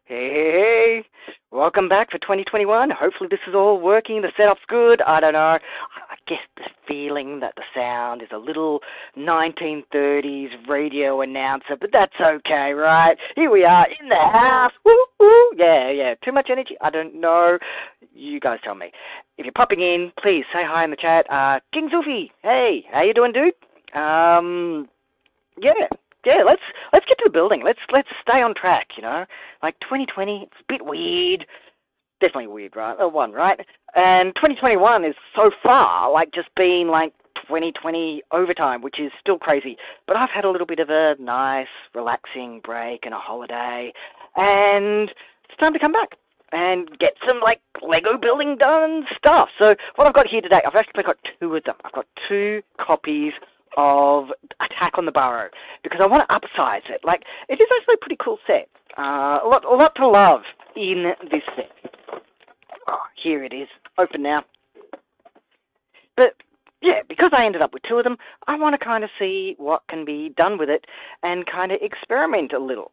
Hey, welcome back for 2021. Hopefully this is all working. The setup's good. I don't know. I guess the feeling that the sound is a little 1930s radio announcer, but that's okay, right? Here we are in the house. Woo, woo. Yeah. Too much energy? I don't know. You guys tell me. If you're popping in, please say hi in the chat. King Zulfi, hey, how you doing, dude? Yeah, let's get to the building. Let's stay on track, you know. Like 2020, it's a bit weird. Definitely weird, right? One, right? And 2021 is so far like just been like 2020 overtime, which is still crazy. But I've had a little bit of a nice, relaxing break and a holiday, and it's time to come back and get some like Lego building done stuff. So what I've got here today, I've actually got two of them. I've got two copies of Attack on the Burrow because I want to upsize it. Like, it is actually a pretty cool set. A lot to love in this set. Oh, here it is. Open now. But yeah, because I ended up with two of them, I want to kind of see what can be done with it and kind of experiment a little.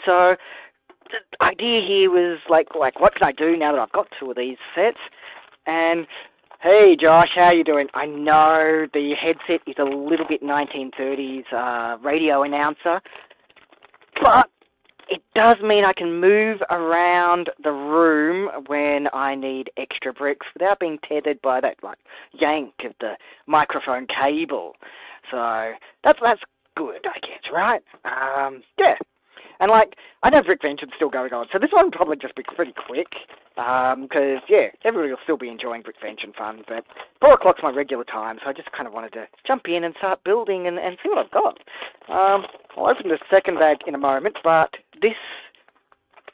So the idea here was like what can I do now that I've got two of these sets? And hey, Josh, how you doing? I know the headset is a little bit 1930s radio announcer, but it does mean I can move around the room when I need extra bricks without being tethered by that like yank of the microphone cable. So that's good, I guess, right? Yeah. And, like, I know Brickvention's still going on, so this one will probably just be pretty quick, because, yeah, everybody will still be enjoying Brickvention fun, but 4 o'clock's my regular time, so I just kind of wanted to jump in and start building and see what I've got. I'll open the second bag in a moment, but this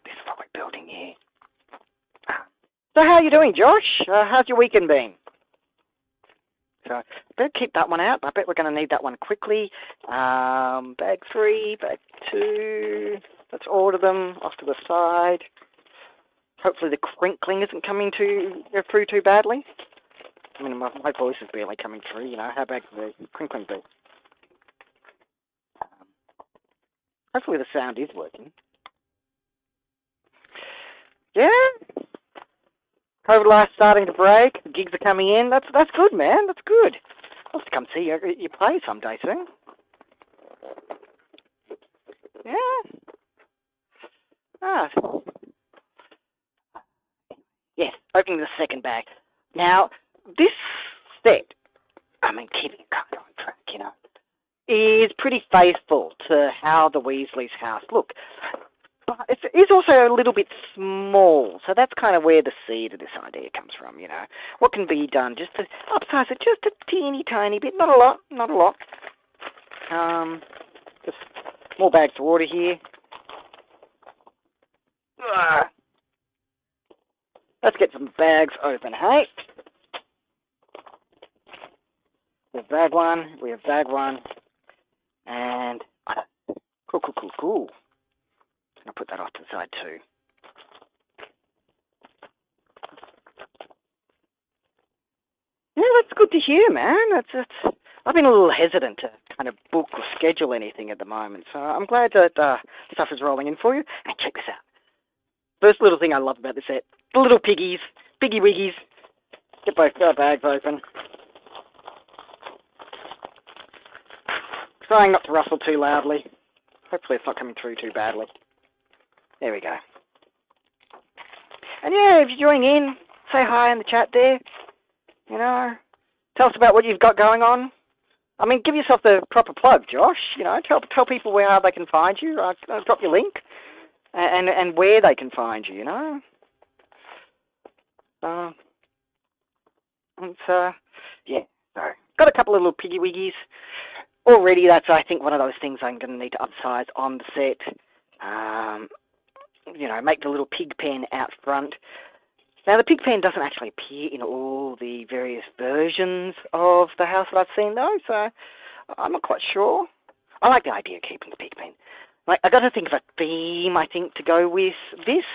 is what we're building here. So how are you doing, Josh? How's your weekend been? So I better keep that one out. I bet we're going to need that one quickly. Bag 3, bag 2. Let's order them off to the side. Hopefully the crinkling isn't coming through too badly. I mean, my voice is barely coming through, you know. How bad could the crinkling be? Hopefully the sound is working. Yeah. COVID life's starting to break. The gigs are coming in. That's good, man. That's good. I'll have to come see you play someday soon. Yeah. Yes, opening the second bag. Now, this set, I mean, keeping it kind of on track, you know, is pretty faithful to how the Weasley's house look. But it is also a little bit small, so that's kind of where the seed of this idea comes from, you know. What can be done just to upsize it just a teeny tiny bit, not a lot. Just more bags of water here. Let's get some bags open, hey? We have bag one, and cool. I'll put that off to the side too. Yeah, that's good to hear, man. I've been a little hesitant to kind of book or schedule anything at the moment, so I'm glad that stuff is rolling in for you. And check this out. First little thing I love about this set, the little piggy wiggies. Get both bags open. Trying not to rustle too loudly. Hopefully it's not coming through too badly. There we go. And yeah, if you're joining in, say hi in the chat there. You know, tell us about what you've got going on. I mean, give yourself the proper plug, Josh. You know, tell people where they can find you. Drop your link and where they can find you. You know. Yeah. So got a couple of little piggy wiggies already. That's I think one of those things I'm going to need to upsize on the set. You know, make the little pig pen out front. Now, the pig pen doesn't actually appear in all the various versions of the house that I've seen, though, so I'm not quite sure. I like the idea of keeping the pig pen. Like, I got to think of a theme, I think, to go with this.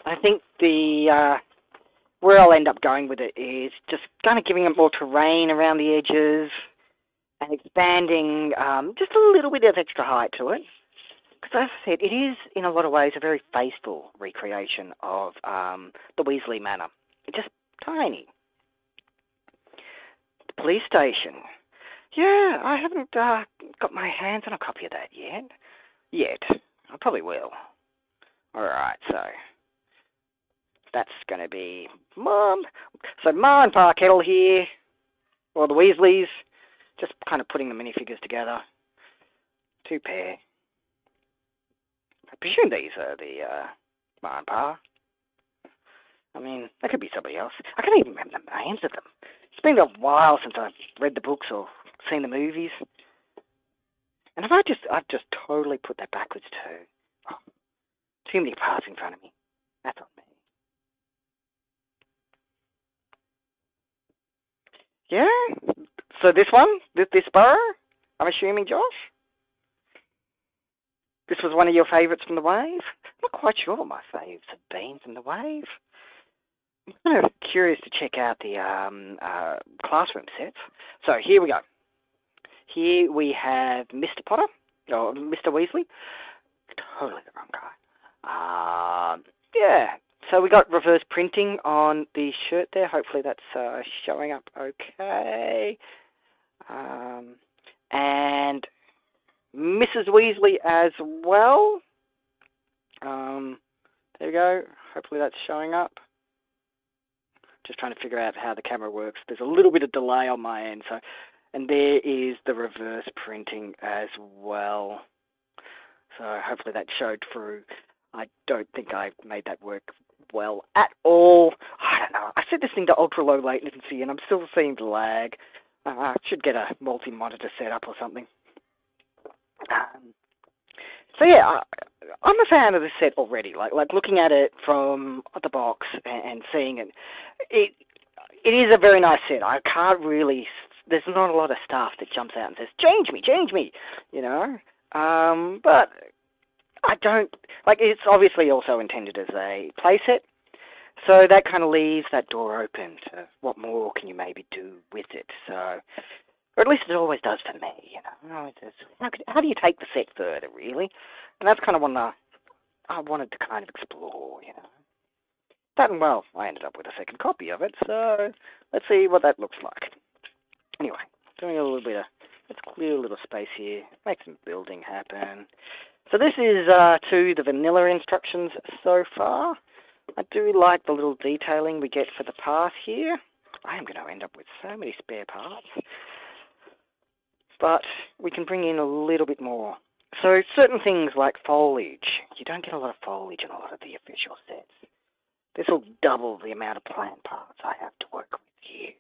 I think where I'll end up going with it is just kind of giving it more terrain around the edges and expanding just a little bit of extra height to it. Because as I said, it is, in a lot of ways, a very faithful recreation of the Weasley Manor. It's just tiny. The police station. Yeah, I haven't got my hands on a copy of that yet. I probably will. Alright, so that's going to be Mom. So Ma and Pa Kettle here, or the Weasleys, just kind of putting the minifigures together. 2 pair. I presume these are the Ma and Pa. I mean, they could be somebody else. I can't even remember the names of them. It's been a while since I've read the books or seen the movies. And I've just totally put that backwards too. Oh, too many parts in front of me. That's on me. Yeah? So this one? This burrow? I'm assuming, Josh? This was one of your favourites from the Wave? I'm not quite sure what my faves have been from the Wave. I'm kind of curious to check out the classroom sets. So here we go. Here we have Mr. Potter, or Mr. Weasley. Totally the wrong guy. Yeah, so we got reverse printing on the shirt there. Hopefully that's showing up okay. And Mrs. Weasley as well. There we go. Hopefully that's showing up. Just trying to figure out how the camera works. There's a little bit of delay on my end, so. And there is the reverse printing as well. So hopefully that showed through. I don't think I made that work well at all. I don't know. I set this thing to ultra low latency and I'm still seeing the lag. I should get a multi-monitor setup or something. So yeah, I'm a fan of this set already. Like looking at it from the box and seeing it. It is a very nice set. I can't really. There's not a lot of stuff that jumps out and says, change me, you know. But I don't, it's obviously also intended as a playset, so that kind of leaves that door open to what more can you maybe do with it. So, or at least it always does for me, you know. How do you take the set further, really? And that's kind of one I wanted to kind of explore, you know. That and, well, I ended up with a second copy of it, so let's see what that looks like. Anyway, doing a little bit of, let's clear a little space here, make some building happen. So this is to the vanilla instructions so far. I do like the little detailing we get for the path here. I am going to end up with so many spare parts. But we can bring in a little bit more. So certain things like foliage. You don't get a lot of foliage in a lot of the official sets. This will double the amount of plant parts I have to work with here.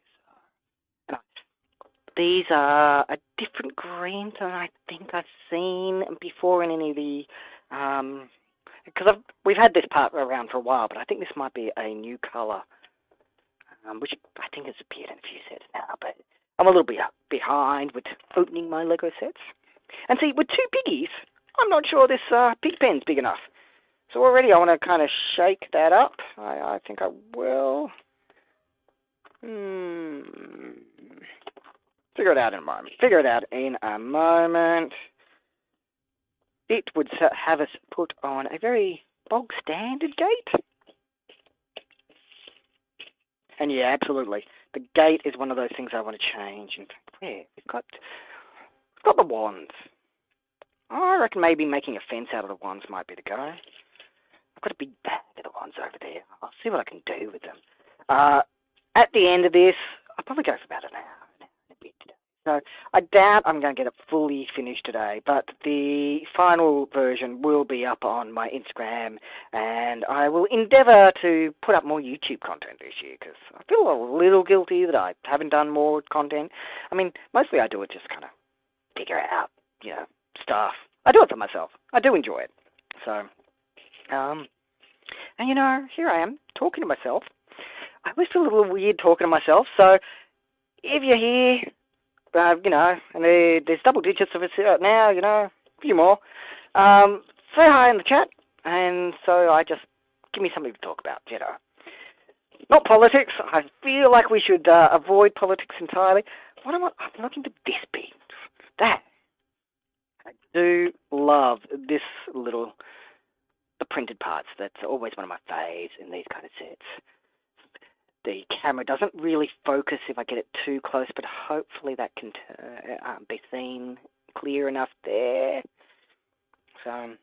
These are a different green than I think I've seen before in any of the, because we've had this part around for a while, but I think this might be a new colour, which I think has appeared in a few sets now, but I'm a little bit behind with opening my Lego sets. And see, with 2 piggies, I'm not sure this pig pen's big enough. So already I want to kind of shake that up. I think I will. Figure it out in a moment. It would have us put on a very bog standard gate. And yeah, absolutely. The gate is one of those things I want to change. In fact, yeah, we've got the wands. I reckon maybe making a fence out of the wands might be the go. I've got a big bag of the wands over there. I'll see what I can do with them. At the end of this, I'll probably go for about an hour and a bit today. So I doubt I'm going to get it fully finished today, but the final version will be up on my Instagram, and I will endeavour to put up more YouTube content this year, because I feel a little guilty that I haven't done more content. I mean, mostly I do it just kind of figure out, you know, stuff. I do it for myself. I do enjoy it. So, and you know, here I am, talking to myself. I always feel a little weird talking to myself, so if you're here, you know, and there's double digits of us now, you know, a few more, say hi in the chat, and so give me something to talk about, you know. Not politics. I feel like we should avoid politics entirely. I'm looking to this bit. That. I do love this little, the printed parts. That's always one of my faves in these kind of sets. The camera doesn't really focus if I get it too close, but hopefully that can be seen clear enough there. So,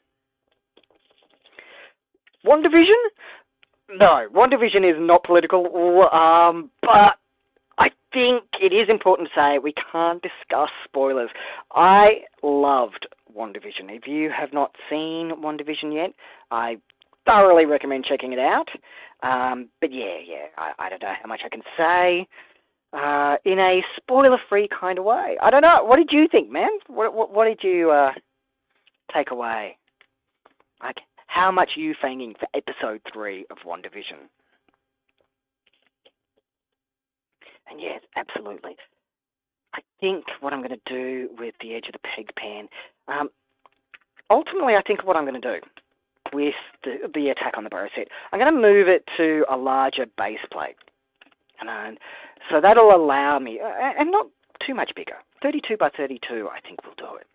WandaVision? No, WandaVision is not political, but I think it is important to say we can't discuss spoilers. I loved WandaVision. If you have not seen WandaVision yet, I thoroughly recommend checking it out. But I don't know how much I can say in a spoiler-free kind of way. I don't know. What did you think, man? What did you take away? Like, how much are you fanging for episode 3 of WandaVision? And yes, absolutely. I think what I'm going to do with the edge of the peg pan, ultimately I think what I'm going to do with the Attack on the Burrow set, I'm going to move it to a larger base plate. And so that'll allow me, and not too much bigger, 32 by 32 I think will do it.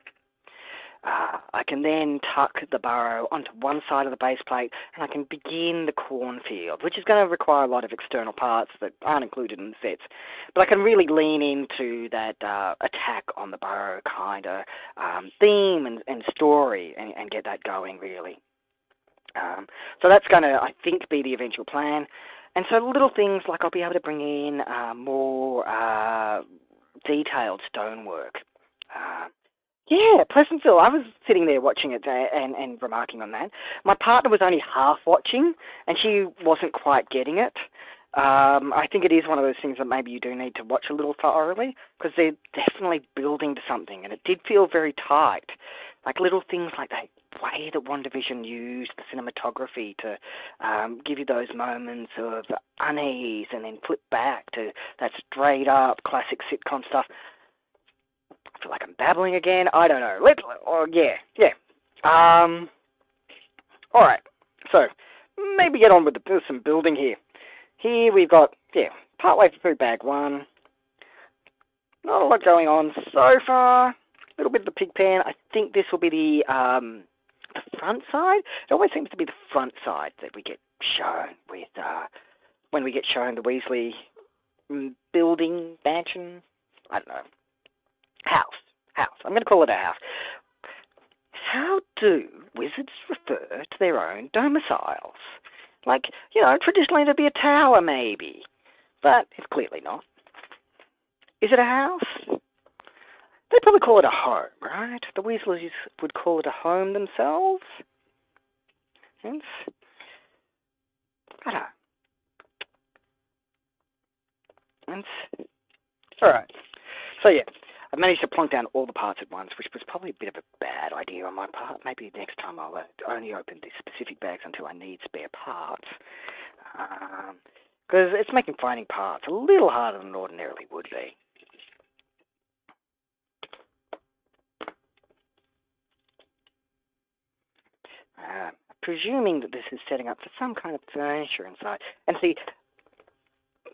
I can then tuck the burrow onto one side of the base plate, and I can begin the cornfield, which is going to require a lot of external parts that aren't included in the sets. But I can really lean into that attack on the burrow kind of theme and story and get that going, really. So that's going to, I think, be the eventual plan. And so little things like I'll be able to bring in more detailed stonework. Yeah, Pleasantville. I was sitting there watching it and remarking on that. My partner was only half watching, and she wasn't quite getting it. I think it is one of those things that maybe you do need to watch a little thoroughly, because they're definitely building to something, and it did feel very tight. Like little things like the way that WandaVision used the cinematography to give you those moments of unease and then flip back to that straight-up classic sitcom stuff. I feel like I'm babbling again. I don't know. All right. So maybe get on with some building here. Here we've got partway through bag 1. Not a lot going on so far. A little bit of the pig pan. I think this will be the front side. It always seems to be the front side that we get shown with when we get shown the Weasley building mansion. I don't know. House. I'm going to call it a house. How do wizards refer to their own domiciles? Like, traditionally it'd be a tower maybe, but it's clearly not. Is it a house? They'd probably call it a home, right? The Weasleys would call it a home themselves. Hence, I don't know. Alright. So I managed to plonk down all the parts at once, which was probably a bit of a bad idea on my part. Maybe next time I'll only open these specific bags until I need spare parts. Because it's making finding parts a little harder than it ordinarily would be. Presuming that this is setting up for some kind of furniture inside. And see,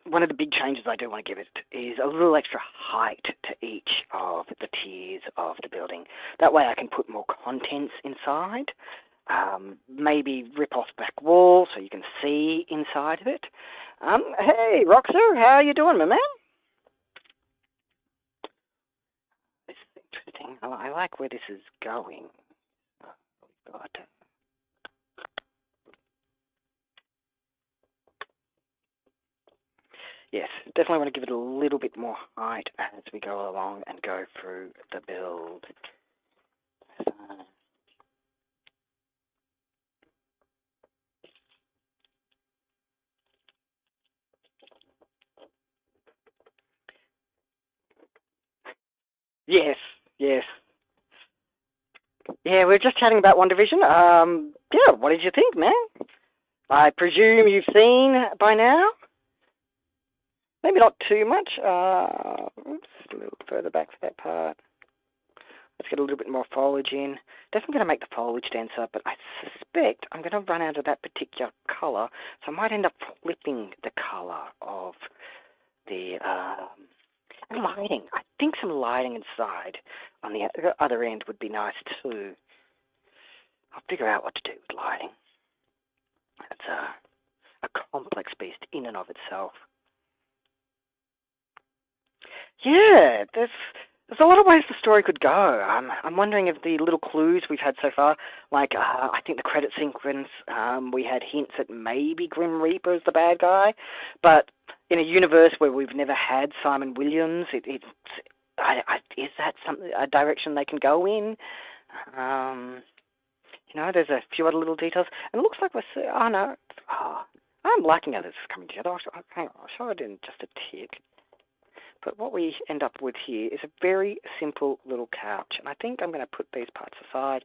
one of the big changes I do want to give it is a little extra height to each of the tiers of the building. That way I can put more contents inside. Maybe rip off back wall so you can see inside of it. Hey, Roxer, how are you doing, my man? This is interesting. I like where this is going. God. Yes, definitely want to give it a little bit more height as we go along and go through the build. Yes. Yeah, we were just chatting about WandaVision. What did you think, man? I presume you've seen by now? Maybe not too much. Oops, a little further back for that part. Let's get a little bit more foliage in. Definitely going to make the foliage denser, but I suspect I'm going to run out of that particular colour, so I might end up flipping the colour of the lighting. I think some lighting inside on the other end would be nice too. I'll figure out what to do with lighting. It's a complex beast in and of itself. Yeah, there's a lot of ways the story could go. I'm wondering if the little clues we've had so far, like I think the credit sequence, we had hints that maybe Grim Reaper is the bad guy, but in a universe where we've never had Simon Williams, is that a direction they can go in? There's a few other little details, and it looks like I'm liking how this is coming together. Hang on, I'll show it in just a tick. But what we end up with here is a very simple little couch, and I think I'm going to put these parts aside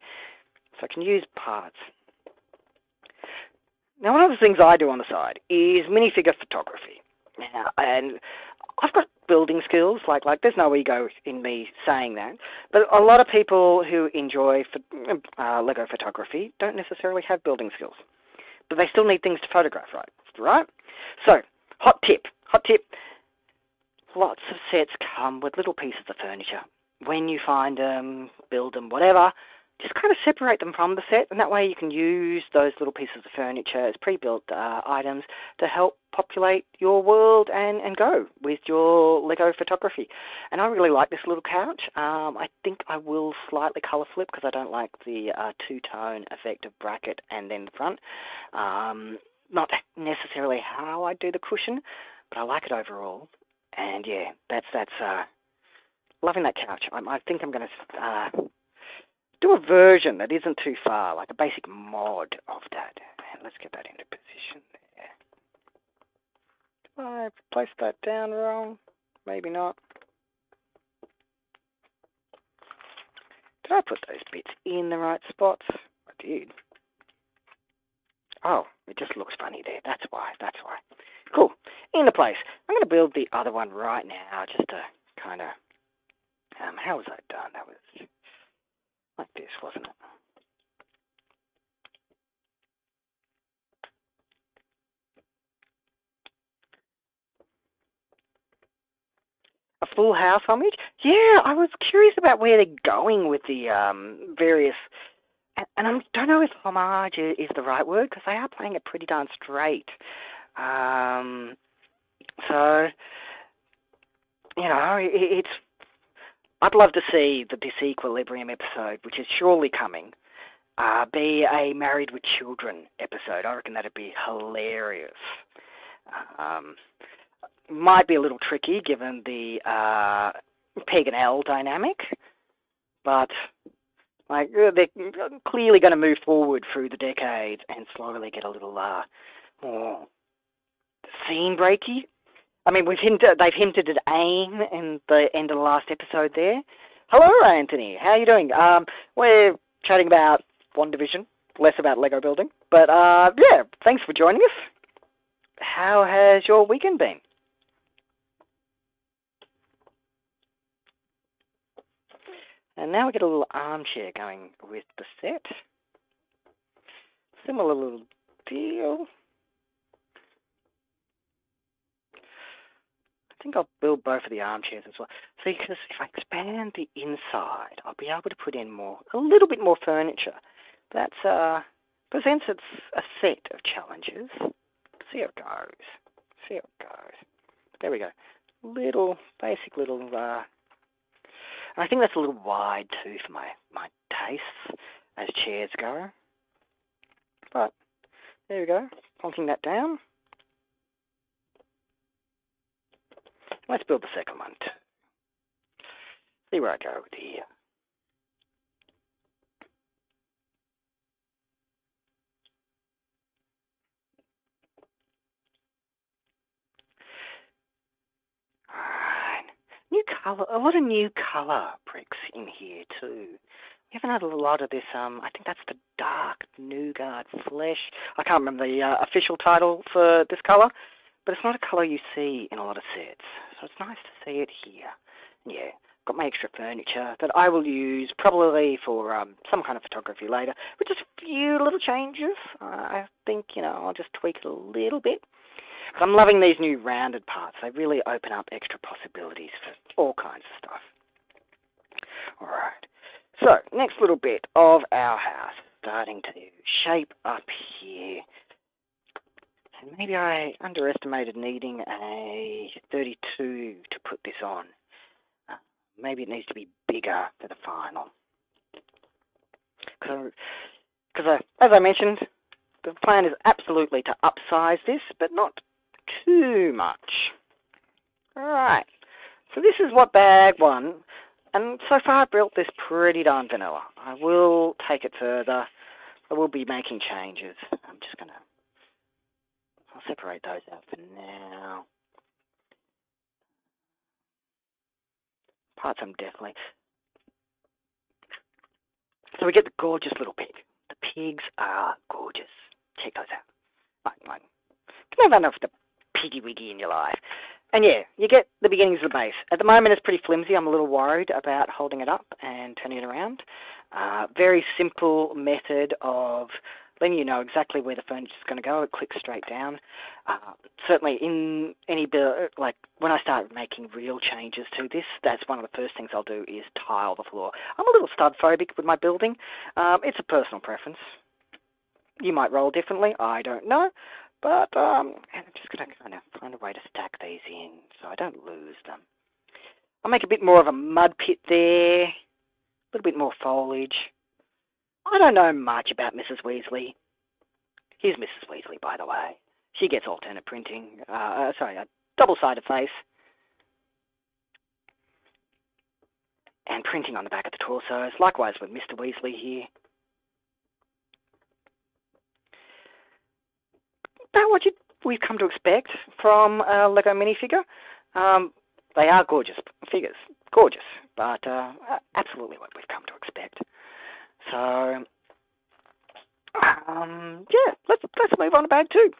so I can use parts. Now, one of the things I do on the side is minifigure photography. And I've got building skills, like there's no ego in me saying that, but a lot of people who enjoy Lego photography don't necessarily have building skills, but they still need things to photograph, right? So, hot tip, lots of sets come with little pieces of furniture. When you find them, build them, whatever, just kind of separate them from the set, and that way you can use those little pieces of furniture as pre-built items to help populate your world and go with your Lego photography. And I really like this little couch. I think I will slightly colour flip because I don't like the two-tone effect of bracket and then the front. Not necessarily how I do the cushion, but I like it overall. And yeah, that's loving that couch. I think I'm going to do a version that isn't too far, like a basic mod of that. And let's get that into position there. Did I place that down wrong? Maybe not. Did I put those bits in the right spots? I did. Oh, it just looks funny there. That's why. Cool. Into place. I'm going to build the other one right now, just to kind of... how was that done? That was like this, wasn't it? A full house homage? Yeah, I was curious about where they're going with the various... And I don't know if homage is the right word, because they are playing it pretty darn straight. So, it's... I'd love to see the Disequilibrium episode, which is surely coming, be a Married with Children episode. I reckon that'd be hilarious. Might be a little tricky given the Peg and Elle dynamic, but they're clearly going to move forward through the decades and slowly get a little more scene breaky. I mean, they've hinted at AIM in the end of the last episode there. Hello, Anthony. How are you doing? We're chatting about WandaVision, less about Lego building. But, yeah, thanks for joining us. How has your weekend been? And now we get a little armchair going with the set. Similar little deal. I think I'll build both of the armchairs as well. So because if I expand the inside, I'll be able to put in a little bit more furniture. That presents a set of challenges. See how it goes. There we go. Basic little. And I think that's a little wide too for my tastes as chairs go. But there we go. Plonking that down. Let's build the second one too. See where I go with here. Alright. New colour, a lot of new colour bricks in here too. We haven't had a lot of this, I think that's the dark nougat flesh. I can't remember the official title for this colour, but it's not a colour you see in a lot of sets. So it's nice to see it here. Yeah, got my extra furniture that I will use probably for some kind of photography later, with just a few little changes. I think, I'll just tweak it a little bit. But I'm loving these new rounded parts. They really open up extra possibilities for all kinds of stuff. Alright, so next little bit of our house. starting to shape up here. And maybe I underestimated needing a 32 to put this on. Maybe it needs to be bigger for the final. Because as I mentioned, the plan is absolutely to upsize this, but not too much. Alright, so this is what bag 1, and so far I've built this pretty darn vanilla. I will take it further. I will be making changes. I'm just going to... I'll separate those out for now. Parts I'm definitely... So we get the gorgeous little pig. The pigs are gorgeous. Check those out. Like, you can have enough of the piggy-wiggy in your life. And yeah, you get the beginnings of the base. At the moment it's pretty flimsy. I'm a little worried about holding it up and turning it around. Very simple method of letting you know exactly where the furniture is going to go. It clicks straight down. Certainly in any build, like when I start making real changes to this, that's one of the first things I'll do is tile the floor. I'm a little stud phobic with my building. It's a personal preference. You might roll differently, I don't know. But I'm just going to kind of find a way to stack these in so I don't lose them. I'll make a bit more of a mud pit there, a little bit more foliage. I don't know much about Mrs. Weasley. Here's Mrs. Weasley, by the way. She gets alternate printing, a double-sided face. And printing on the back of the torsos, likewise with Mr. Weasley here. About what we've come to expect from a LEGO minifigure. They are gorgeous figures, gorgeous, but absolutely what we've come to expect. So, yeah, let's move on to bag 2,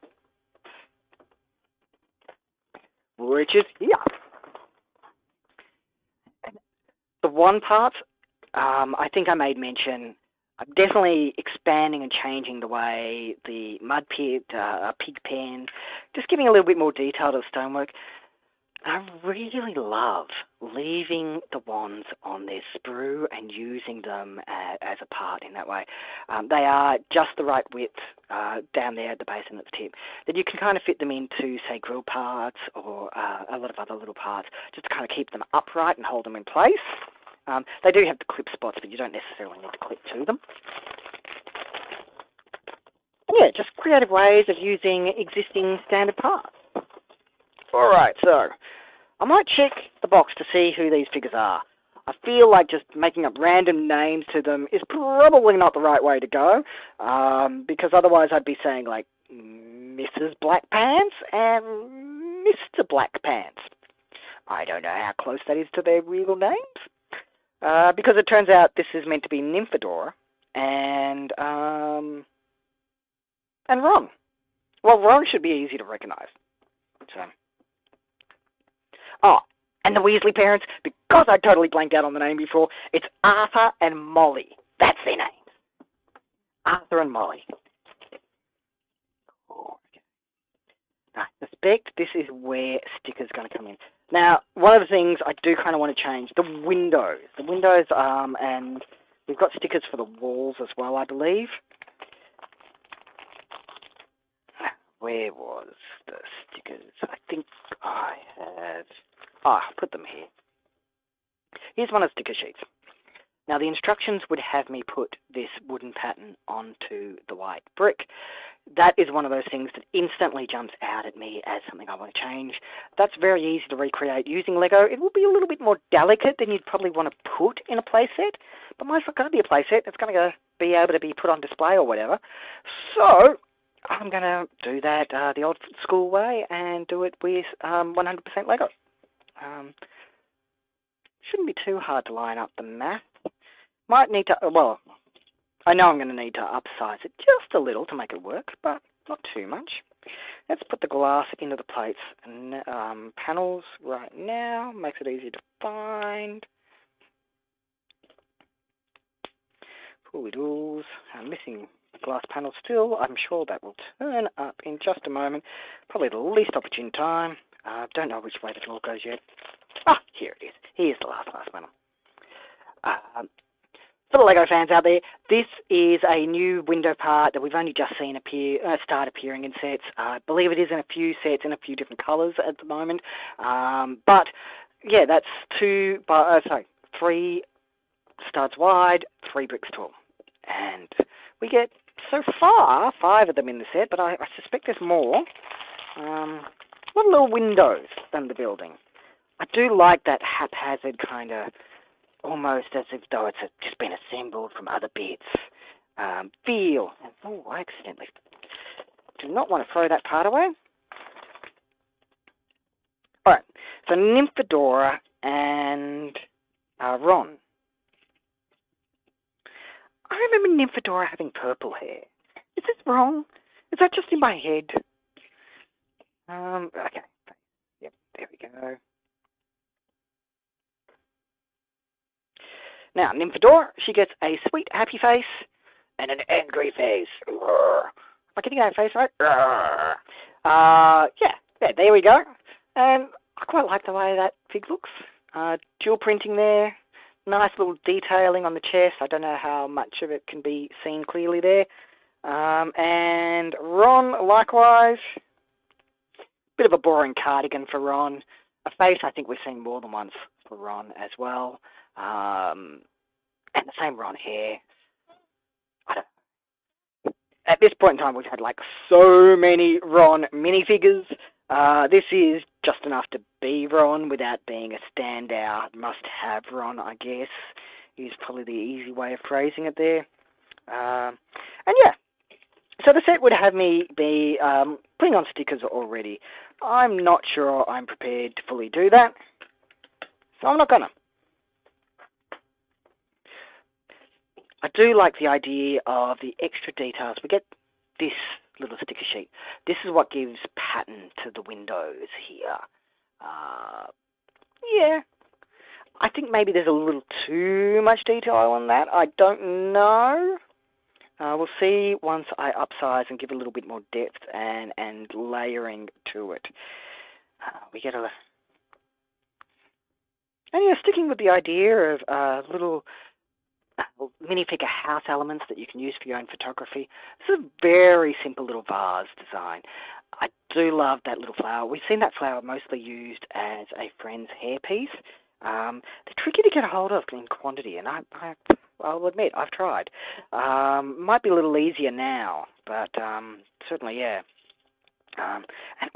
which is here. The one part, I think I made mention. I'm definitely expanding and changing the way the mud pit, pig pen, just giving a little bit more detail to the stonework. I really love leaving the wands on their sprue and using them as a part in that way. They are just the right width down there at the base and at the tip that you can kind of fit them into, say, grill parts or a lot of other little parts, just to kind of keep them upright and hold them in place. They do have the clip spots, but you don't necessarily need to clip to them. And yeah, just creative ways of using existing standard parts. Alright, so I might check the box to see who these figures are. I feel like just making up random names to them is probably not the right way to go, because otherwise I'd be saying like Mrs. Black Pants and Mr. Black Pants. I don't know how close that is to their real names. Because it turns out this is meant to be Nymphadora and Ron. Well, Ron should be easy to recognise. So, oh, and the Weasley parents, because I totally blanked out on the name before, it's Arthur and Molly. That's their names. Arthur and Molly. Oh, okay. I suspect this is where stickers going to come in. Now, one of the things I do kind of want to change, the windows. The windows, and we've got stickers for the walls as well, I believe. Where was the stickers? I think I have... I put them here. Here's one of the sticker sheets. Now, the instructions would have me put this wooden pattern onto the white brick. That is one of those things that instantly jumps out at me as something I want to change. That's very easy to recreate using Lego. It will be a little bit more delicate than you'd probably want to put in a playset, but mine's not going to be a playset. It's going to be able to be put on display or whatever. So I'm going to do that the old school way and do it with 100% Lego. Shouldn't be too hard to line up the math. Might need to, well, I know I'm going to need to upsize it just a little to make it work, but not too much. Let's put the glass into the plates and panels right now. Makes it easy to find. Pooly-doos. I'm missing glass panel still. I'm sure that will turn up in just a moment. Probably the least opportune time. Don't know which way the door goes yet. Ah, here it is. Here's the last panel. For the Lego fans out there, this is a new window part that we've only just seen start appearing in sets. I believe it is in a few sets in a few different colours at the moment. But yeah, that's 3 studs wide, 3 bricks tall. And we get, so far, 5 of them in the set, but I suspect there's more. A lot of little windows in the building. I do like that haphazard kind of, almost as if though it's just been assembled from other bits. Feel. Oh, I accidentally do not want to throw that part away. Alright, so Nymphadora and Ron. I remember Nymphadora having purple hair. Is this wrong? Is that just in my head? Okay. Yep, there we go. Now, Nymphadora, she gets a sweet, happy face and an angry face. Am I getting that face right? Yeah, there we go. And I quite like the way that fig looks. Dual printing there. Nice little detailing on the chest. I don't know how much of it can be seen clearly there. And Ron, likewise. Bit of a boring cardigan for Ron. A face I think we've seen more than once for Ron as well. And the same Ron hair. At this point in time, we've had like so many Ron minifigures. This is just enough to be Ron without being a standout must-have Ron, I guess, is probably the easy way of phrasing it there. And yeah, so the set would have me be putting on stickers already. I'm not sure I'm prepared to fully do that, so I'm not gonna. I do like the idea of the extra details. We get this little sticker sheet. This is what gives pattern to the windows here. Yeah, I think maybe there's a little too much detail on that. I don't know. We'll see once I upsize and give a little bit more depth and layering to it. We get a... And yeah, sticking with the idea of little minifigure house elements that you can use for your own photography. This is a very simple little vase design. I do love that little flower. We've seen that flower mostly used as a friend's hairpiece. They're tricky to get a hold of in quantity, and I'll admit, I've tried. Might be a little easier now, but certainly, yeah. And,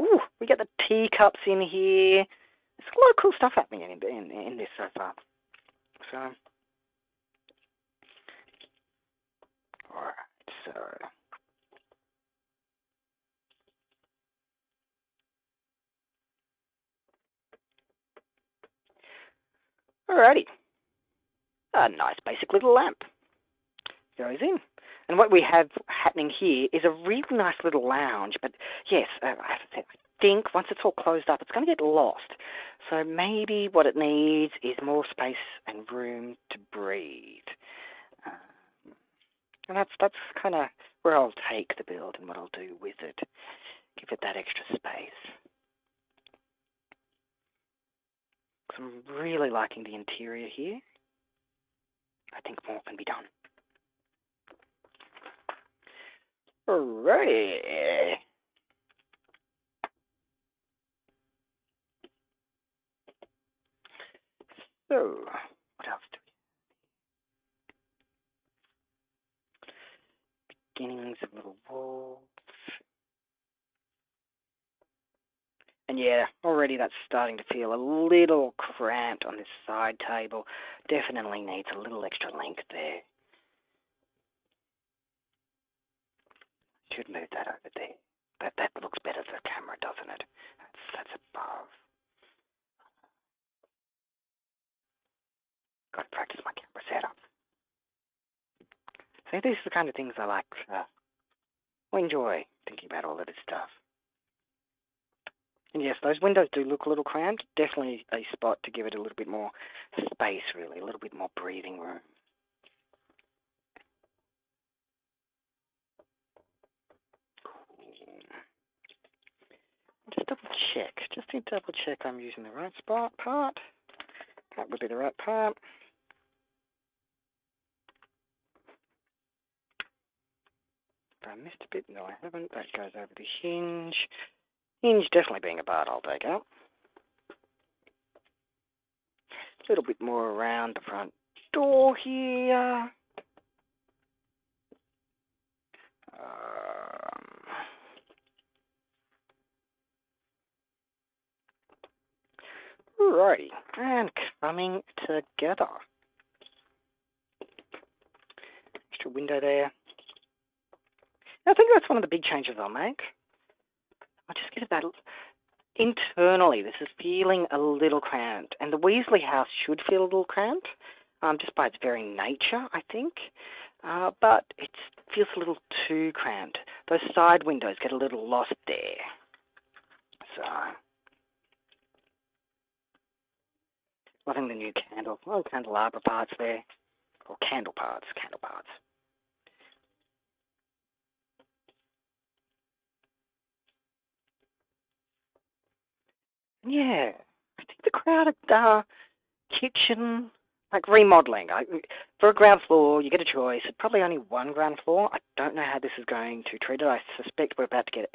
ooh, we get the teacups in here. There's a lot of cool stuff happening in this so far. So... Alright, so... Alrighty. A nice basic little lamp. Goes in. And what we have happening here is a really nice little lounge, but yes, I think once it's all closed up, it's going to get lost. So maybe what it needs is more space and room to breathe. And that's kind of where I'll take the build and what I'll do with it. Give it that extra space. So I'm really liking the interior here. I think more can be done. Alrighty. So, what else do we have? Beginnings of little walls. And yeah, already that's starting to feel a little cramped on this side table. Definitely needs a little extra length there. Should move that over there. That looks better for the camera, doesn't it? That's above. Got to practice my camera setup. So these are the kind of things I like. I enjoy thinking about all of this stuff. And yes, those windows do look a little cramped. Definitely a spot to give it a little bit more space, really. A little bit more breathing room. Just to double check I'm using the right part. That would be the right part. I missed a bit? No, I haven't. That goes over the hinge. Hinge definitely being a part I'll take out. A little bit more around the front door here. Righty, and coming together. Extra window there. I think that's one of the big changes I'll make. I'll just get that internally. This is feeling a little cramped, and the Weasley house should feel a little cramped, just by its very nature, I think. But it feels a little too cramped. Those side windows get a little lost there. So, loving the new candelabra parts there, or candle parts. Yeah, I think the crowded kitchen, like remodeling. For a ground floor, you get a choice. It's probably only one ground floor. I don't know how this is going to treat it. I suspect we're about to get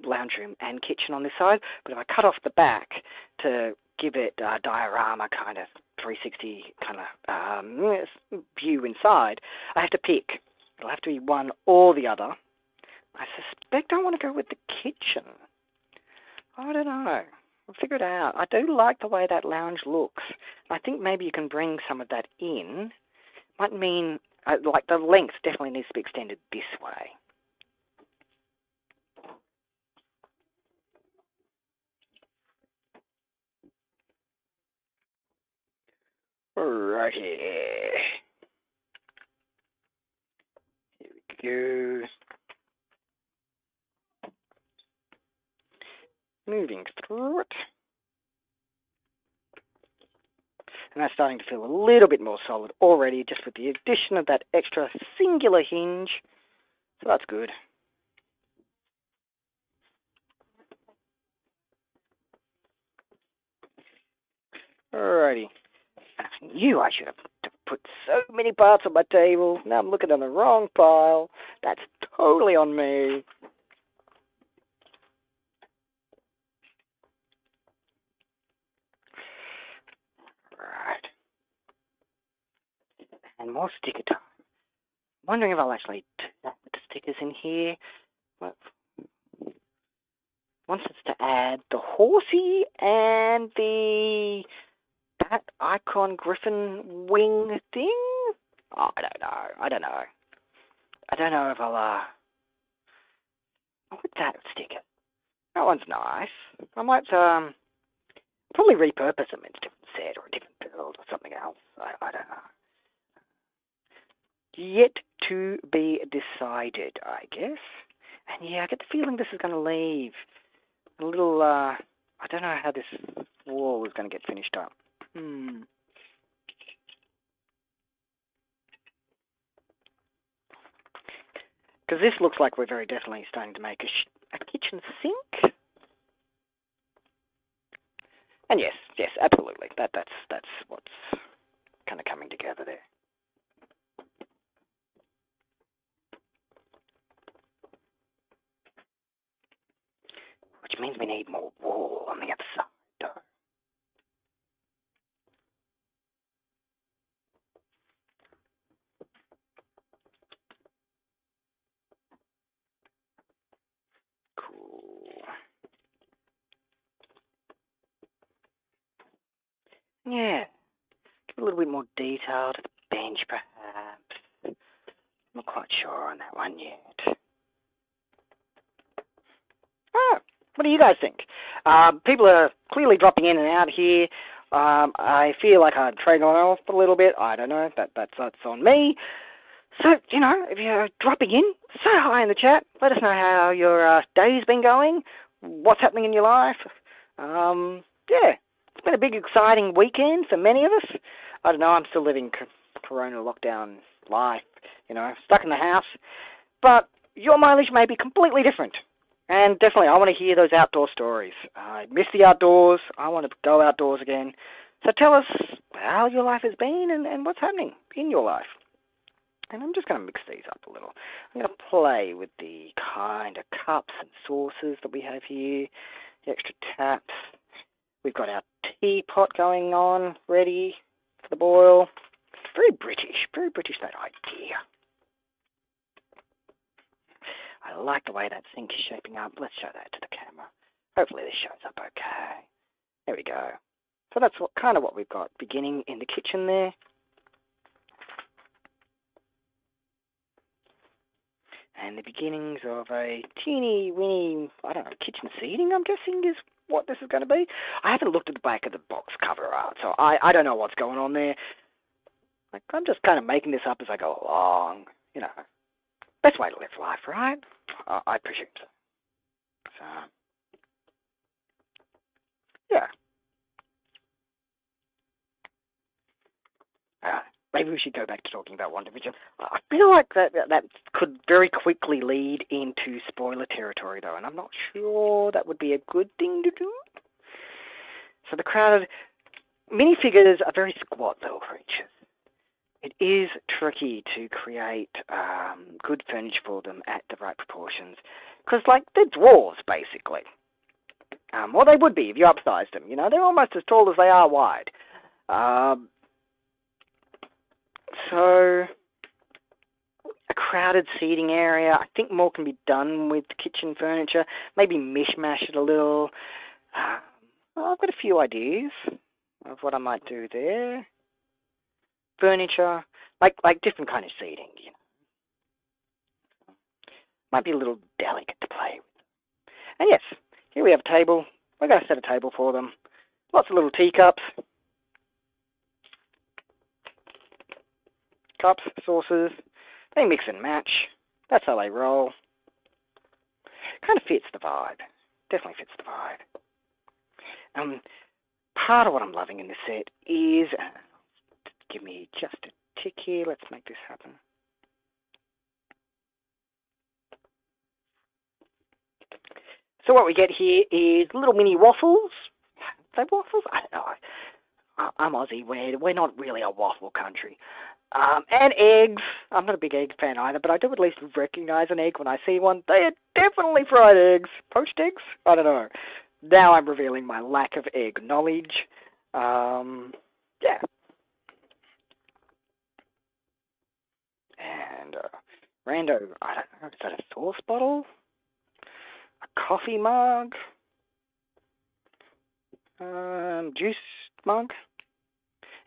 lounge room and kitchen on this side. But if I cut off the back to give it a diorama kind of 360 kind of view inside, I have to pick. It'll have to be one or the other. I suspect I want to go with the kitchen. I don't know. We'll figure it out. I do like the way that lounge looks. I think maybe you can bring some of that in. Might mean, like, the length definitely needs to be extended this way. Alrighty. Here we go. Moving through it. And that's starting to feel a little bit more solid already, just with the addition of that extra singular hinge. So that's good. Alrighty. I knew I should have put so many parts on my table. Now I'm looking on the wrong pile. That's totally on me. Right. And more sticker time. I'm wondering if I'll actually do that with the stickers in here. What? Wants us to add the horsey and that icon griffin wing thing. Oh, I don't know if I'll what's that sticker? That one's nice. I might probably repurpose them in a different set or a different build or something else. I don't know. Yet to be decided, I guess. And yeah, I get the feeling this is going to leave a little, I don't know how this wall is going to get finished up. Because this looks like we're very definitely starting to make a kitchen sink. And yes, absolutely. That's what's kind of coming together there. Which means we need more wall on the other side, though. Cool. Yeah. Give a little bit more detail to the bench, perhaps. I'm not quite sure on that one yet. Oh, what do you guys think? People are clearly dropping in and out here. I feel like I'm trading off a little bit. I don't know. That's on me. So, if you're dropping in, say hi in the chat. Let us know how your day's been going, what's happening in your life. Yeah, it's been a big, exciting weekend for many of us. I don't know, I'm still living corona lockdown life, stuck in the house. But your mileage may be completely different. And definitely, I want to hear those outdoor stories. I miss the outdoors. I want to go outdoors again. So tell us how your life has been and what's happening in your life. And I'm just going to mix these up a little. I'm going to play with the kind of cups and saucers that we have here, the extra taps. We've got our teapot going on, ready for the boil. Very British, that idea. I like the way that sink is shaping up. Let's show that to the camera. Hopefully this shows up okay. There we go. So that's kind of what we've got beginning in the kitchen there. And the beginnings of a teeny-weeny, I don't know, kitchen seating, I'm guessing, is what this is going to be. I haven't looked at the back of the box cover art, so I don't know what's going on there. Like, I'm just kind of making this up as I go along, you know. Best way to live life, right? I presume so. So, yeah. Maybe we should go back to talking about WandaVision. I feel like that could very quickly lead into spoiler territory, though, and I'm not sure that would be a good thing to do. So the crowded minifigures are very squat little creatures. It is tricky to create good furniture for them at the right proportions, because, like, they're dwarves, basically. Well, they would be if you upsized them. You know, they're almost as tall as they are wide. So, a crowded seating area. I think more can be done with kitchen furniture. Maybe mishmash it a little. I've got a few ideas of what I might do there. Furniture, like different kind of seating, you know. Might be a little delicate to play with. And yes, here we have a table. We're going to set a table for them. Lots of little teacups. Cups, saucers, they mix and match. That's how they roll. Kind of fits the vibe. Definitely fits the vibe. Part of what I'm loving in this set is, give me just a tick here, let's make this happen. So what we get here is little mini waffles. Are they waffles? I don't know. I'm Aussie, we're not really a waffle country. And eggs. I'm not a big egg fan either, but I do at least recognize an egg when I see one. They are definitely fried eggs. Poached eggs? I don't know. Now I'm revealing my lack of egg knowledge. Yeah. And rando, I don't know, is that a sauce bottle? A coffee mug? Juice mug?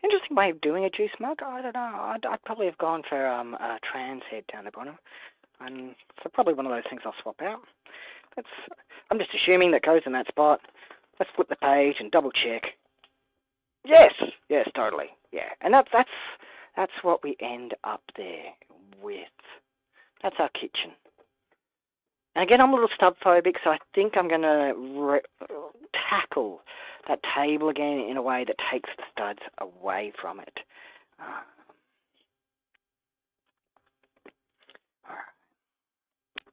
Interesting way of doing a juice mug. I don't know. I'd probably have gone for a trans head down the bottom. And so probably one of those things I'll swap out. I'm just assuming that goes in that spot. Let's flip the page and double check. Yes, totally. Yeah, and that's what we end up there with. That's our kitchen. And again, I'm a little stub phobic, so I think I'm going to tackle that table again in a way that takes the studs away from it. A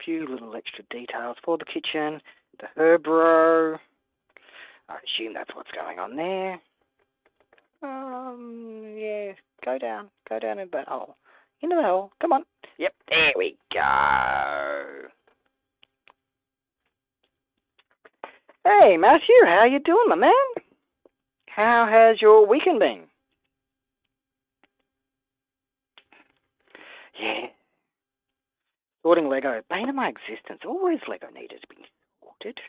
few little extra details for the kitchen. The herb row. I assume that's what's going on there. Yeah, go down in that hole. Into the hole, come on. Yep, there we go. Hey, Matthew, how you doing, my man? How has your weekend been? Yeah. Sorting Lego. Bane of my existence. Always Lego needed to be sorted.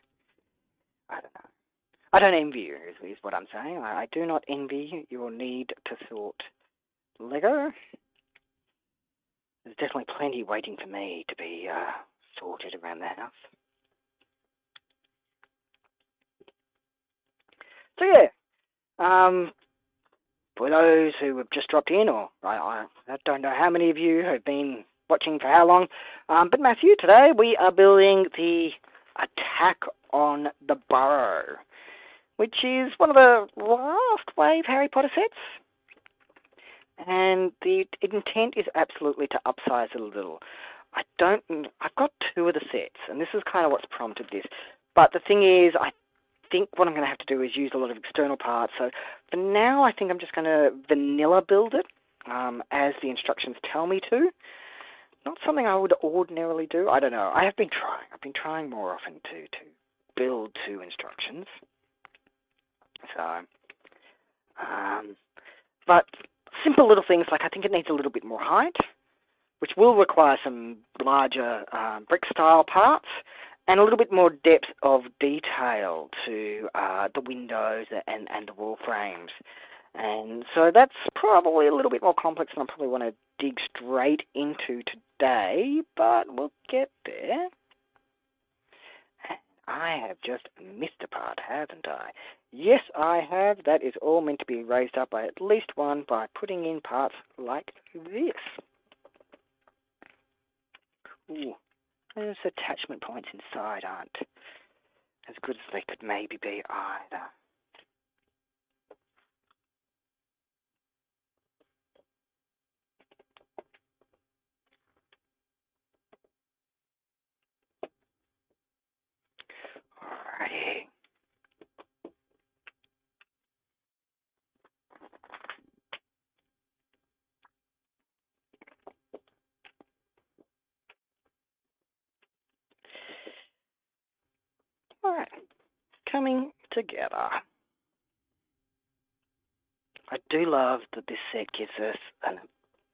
I don't know. I don't envy you, is what I'm saying. I do not envy your need to sort Lego. There's definitely plenty waiting for me to be sorted around the house. So yeah, for those who have just dropped in, or I don't know how many of you have been watching for how long, but Matthew, today we are building the Attack on the Burrow, which is one of the last wave Harry Potter sets. And the intent is absolutely to upsize it a little. I've got two of the sets, and this is kind of what's prompted this. But the thing is, I think what I'm going to have to do is use a lot of external parts. So for now, I think I'm just going to vanilla build it. as the instructions tell me to. Not something I would ordinarily do. I don't know. I have been trying. I've been trying more often to build to instructions. So, but simple little things like I think it needs a little bit more height, which will require some larger brick-style parts and a little bit more depth of detail to the windows and the wall frames. And so that's probably a little bit more complex than I probably want to dig straight into today, but we'll get there. And I have just missed a part, haven't I? Yes, I have. That is all meant to be raised up by at least one by putting in parts like this. Ooh, those attachment points inside aren't as good as they could maybe be either. Alrighty. Alright, coming together. I do love that this set gives us an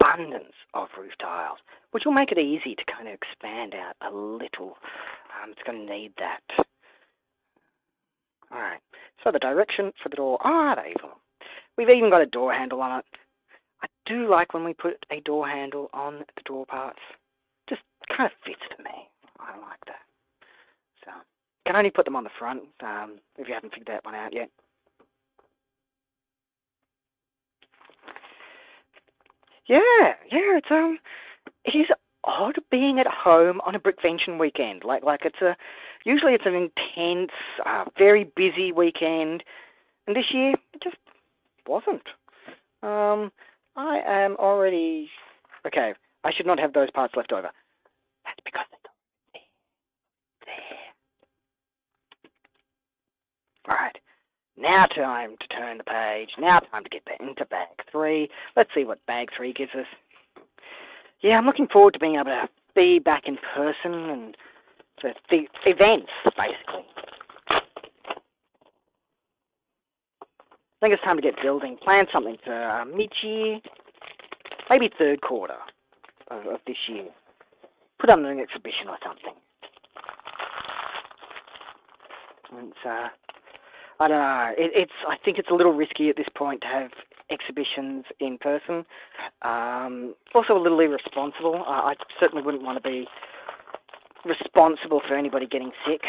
abundance of roof tiles, which will make it easy to kind of expand out a little. It's going to need that. Alright, so the direction for the door, we've even got a door handle on it. I do like when we put a door handle on the door parts. Just kind of fits for me. I like that. So, can only put them on the front if you haven't figured that one out yet. Yeah, it is odd being at home on a Brickvention weekend. Like usually it's an intense, very busy weekend, and this year it just wasn't. I am already okay. I should not have those parts left over. That's because they're there. All right. Now time to turn the page. Now time to get into bag 3. Let's see what bag 3 gives us. Yeah, I'm looking forward to being able to be back in person and the events, basically. I think it's time to get building. Plan something for mid-year, maybe third quarter of this year. Put on an exhibition or something. And I don't know. I think it's a little risky at this point to have exhibitions in person. Also a little irresponsible. I certainly wouldn't want to be responsible for anybody getting sick.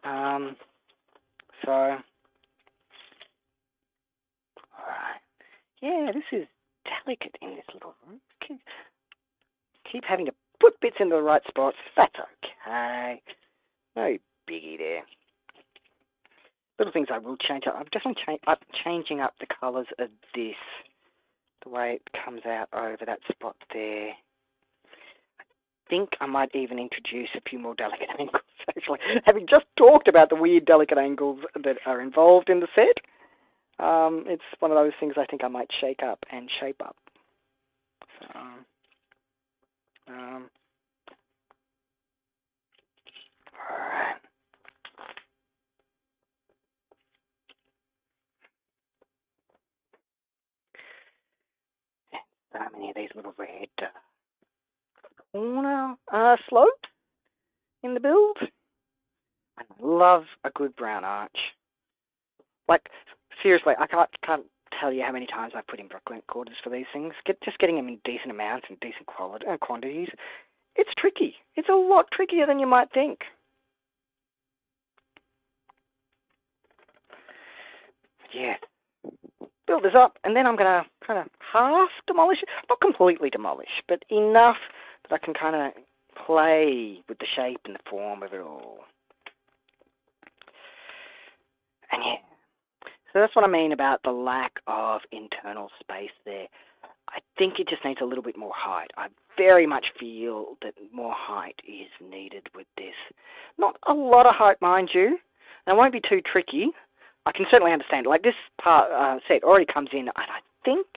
So, alright. Yeah, this is delicate in this little room. Keep having to put bits in the right spots. That's okay. No biggie there. Little things I will change up. I'm definitely changing up the colours of this, the way it comes out over that spot there. I think I might even introduce a few more delicate angles, actually. Having just talked about the weird delicate angles that are involved in the set, it's one of those things I think I might shake up and shape up. So, alright. So many of these little red corner slopes in the build. I love a good brown arch. Like, seriously, I can't tell you how many times I've put in Brooklyn quarters for these things. Just getting them in decent amounts and decent quality quantities. It's tricky. It's a lot trickier than you might think. Yeah. Build this up, and then I'm going to kind of half demolish it. Not completely demolish, but enough that I can kind of play with the shape and the form of it all. And yeah, so that's what I mean about the lack of internal space there. I think it just needs a little bit more height. I very much feel that more height is needed with this. Not a lot of height, mind you, and it won't be too tricky. I can certainly understand. Like, this part set already comes in, and I think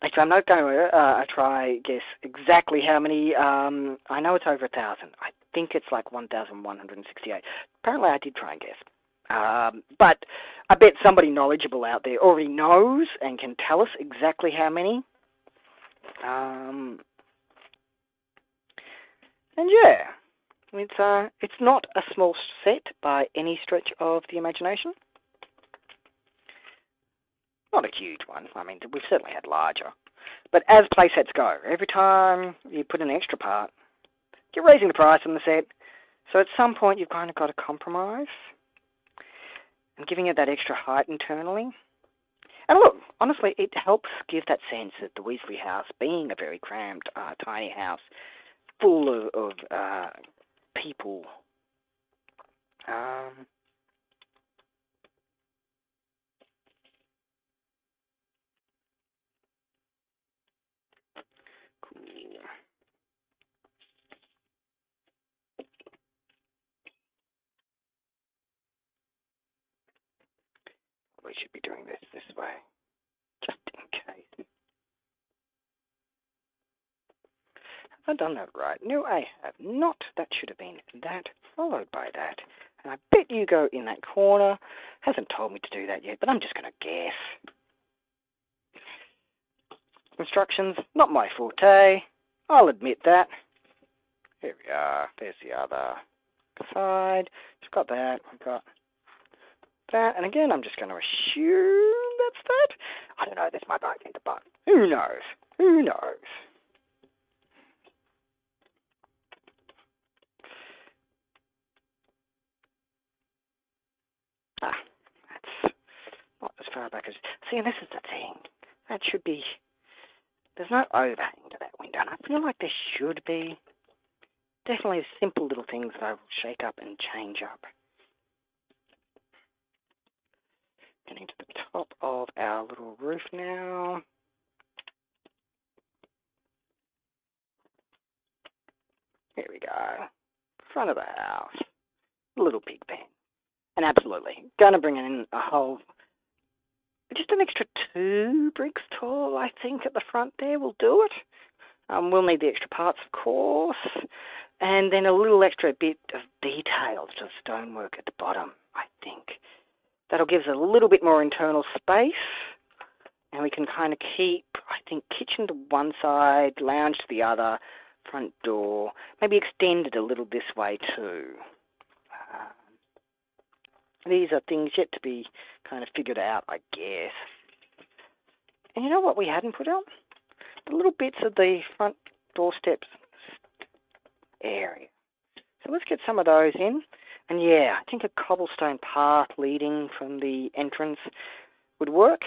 Actually, I'm not going to try guess exactly how many. I know it's over 1,000. I think it's like 1,168. Apparently, I did try and guess. But I bet somebody knowledgeable out there already knows and can tell us exactly how many. And yeah, it's not a small set by any stretch of the imagination. Not a huge one. I mean, we've certainly had larger. But as playsets go, every time you put an extra part, you're raising the price on the set. So at some point, you've kind of got to compromise and giving it that extra height internally. And look, honestly, it helps give that sense that the Weasley house, being a very cramped, tiny house, full of people, cool. We should be doing this way, just in case. Have I done that right? No, I have not. That should have been that, followed by that. And I bet you go in that corner. Hasn't told me to do that yet, but I'm just going to guess. Instructions, not my forte. I'll admit that. Here we are. There's the other side. Just got that. We've got that. And again, I'm just going to assume that's that. I don't know. This might be the button. Who knows? Who knows? That's not as far back as... See, and this is the thing. That should be... There's no overhang to that window, and I feel like there should be. Definitely simple little things that I will shake up and change up. Getting to the top of our little roof now. Here we go. Front of the house. Little pig pen. And absolutely, gonna bring in a whole... Just an extra 2 bricks tall, I think, at the front there will do it. We'll need the extra parts, of course. And then a little extra bit of detail to the stonework at the bottom, I think. That'll give us a little bit more internal space. And we can kind of keep, I think, kitchen to one side, lounge to the other, front door. Maybe extend it a little this way too. These are things yet to be kind of figured out, I guess. And you know what we hadn't put out? The little bits of the front doorsteps area. So let's get some of those in. And yeah, I think a cobblestone path leading from the entrance would work.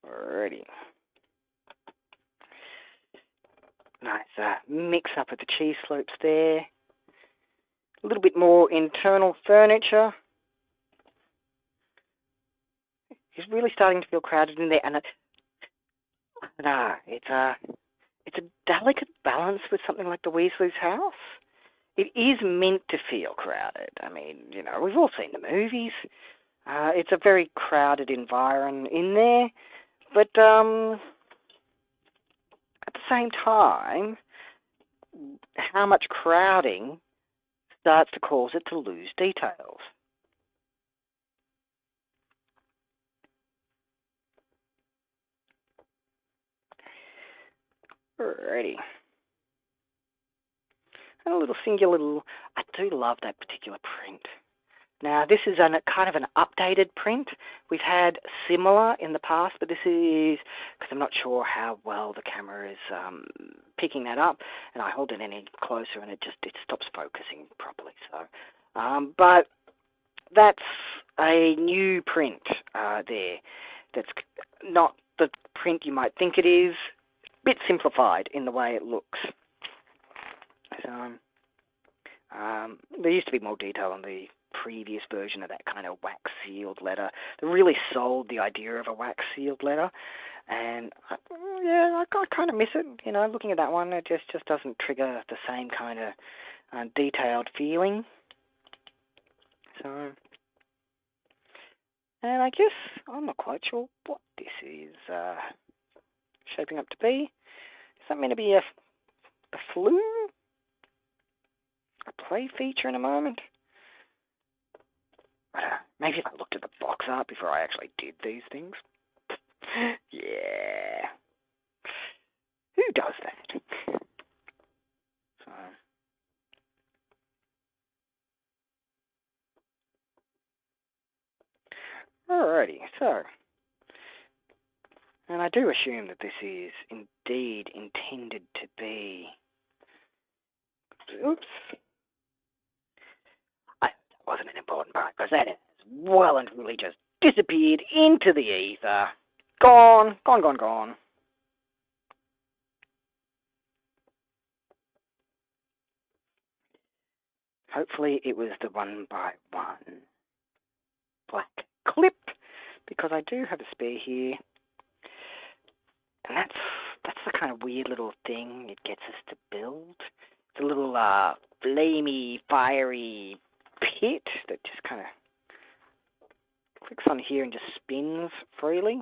Alrighty. Nice mix up with the cheese slopes there. A little bit more internal furniture. It's really starting to feel crowded in there, and it's a delicate balance with something like the Weasley's house. It is meant to feel crowded. I mean, you know, we've all seen the movies. It's a very crowded environment in there, but at the same time, how much crowding starts to cause it to lose details. Alrighty. And a little singular little... I do love that particular print. Now, this is kind of an updated print. We've had similar in the past, but this is, because I'm not sure how well the camera is picking that up, and I hold it any closer and it stops focusing properly. So, but that's a new print there. That's not the print you might think it is. A bit simplified in the way it looks. So, there used to be more detail on the previous version of that kind of wax-sealed letter. They really sold the idea of a wax-sealed letter, and I kind of miss it. You know, looking at that one, it just doesn't trigger the same kind of detailed feeling. So, and I guess I'm not quite sure what this is shaping up to be. Is that meant to be a flume? A play feature in a moment? I don't know. Maybe if I looked at the box art before I actually did these things. Yeah. Who does that? So. Alrighty, so. And I do assume that this is indeed intended to be. Oops. That wasn't an important part, because that has well and truly just disappeared into the ether. Gone, gone, gone, gone. Hopefully it was the 1x1 black clip, because I do have a spare here. And that's the kind of weird little thing it gets us to build. It's a little flamey, fiery pit that just kind of clicks on here and just spins freely.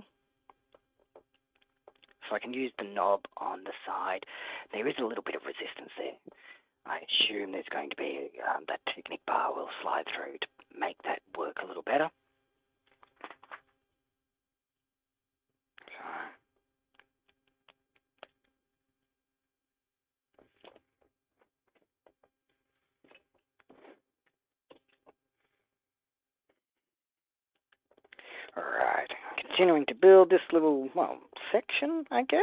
So I can use the knob on the side. There is a little bit of resistance there. I assume there's going to be that Technic bar will slide through to make that work a little better. Alright, continuing to build this little, well, section, I guess.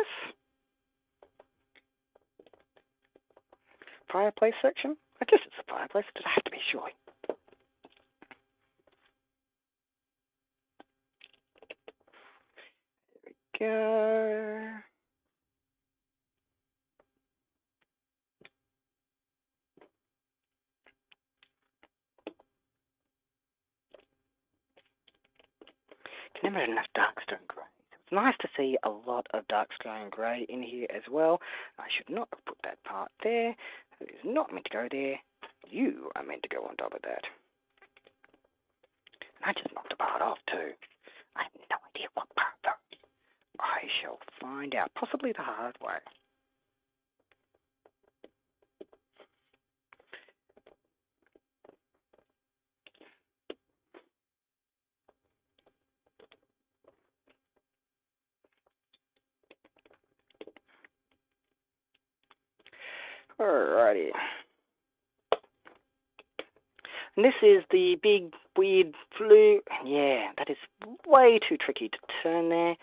Fireplace section? I guess it's a fireplace. Does it have to be, surely? There we go. Never had enough darkstone grey. It's nice to see a lot of darkstone grey in here as well. I should not have put that part there. It is not meant to go there. You are meant to go on top of that. And I just knocked a part off too. I have no idea what part though. I shall find out, possibly the hard way. Alrighty. And this is the big, weird flue. Yeah, that is way too tricky to turn there.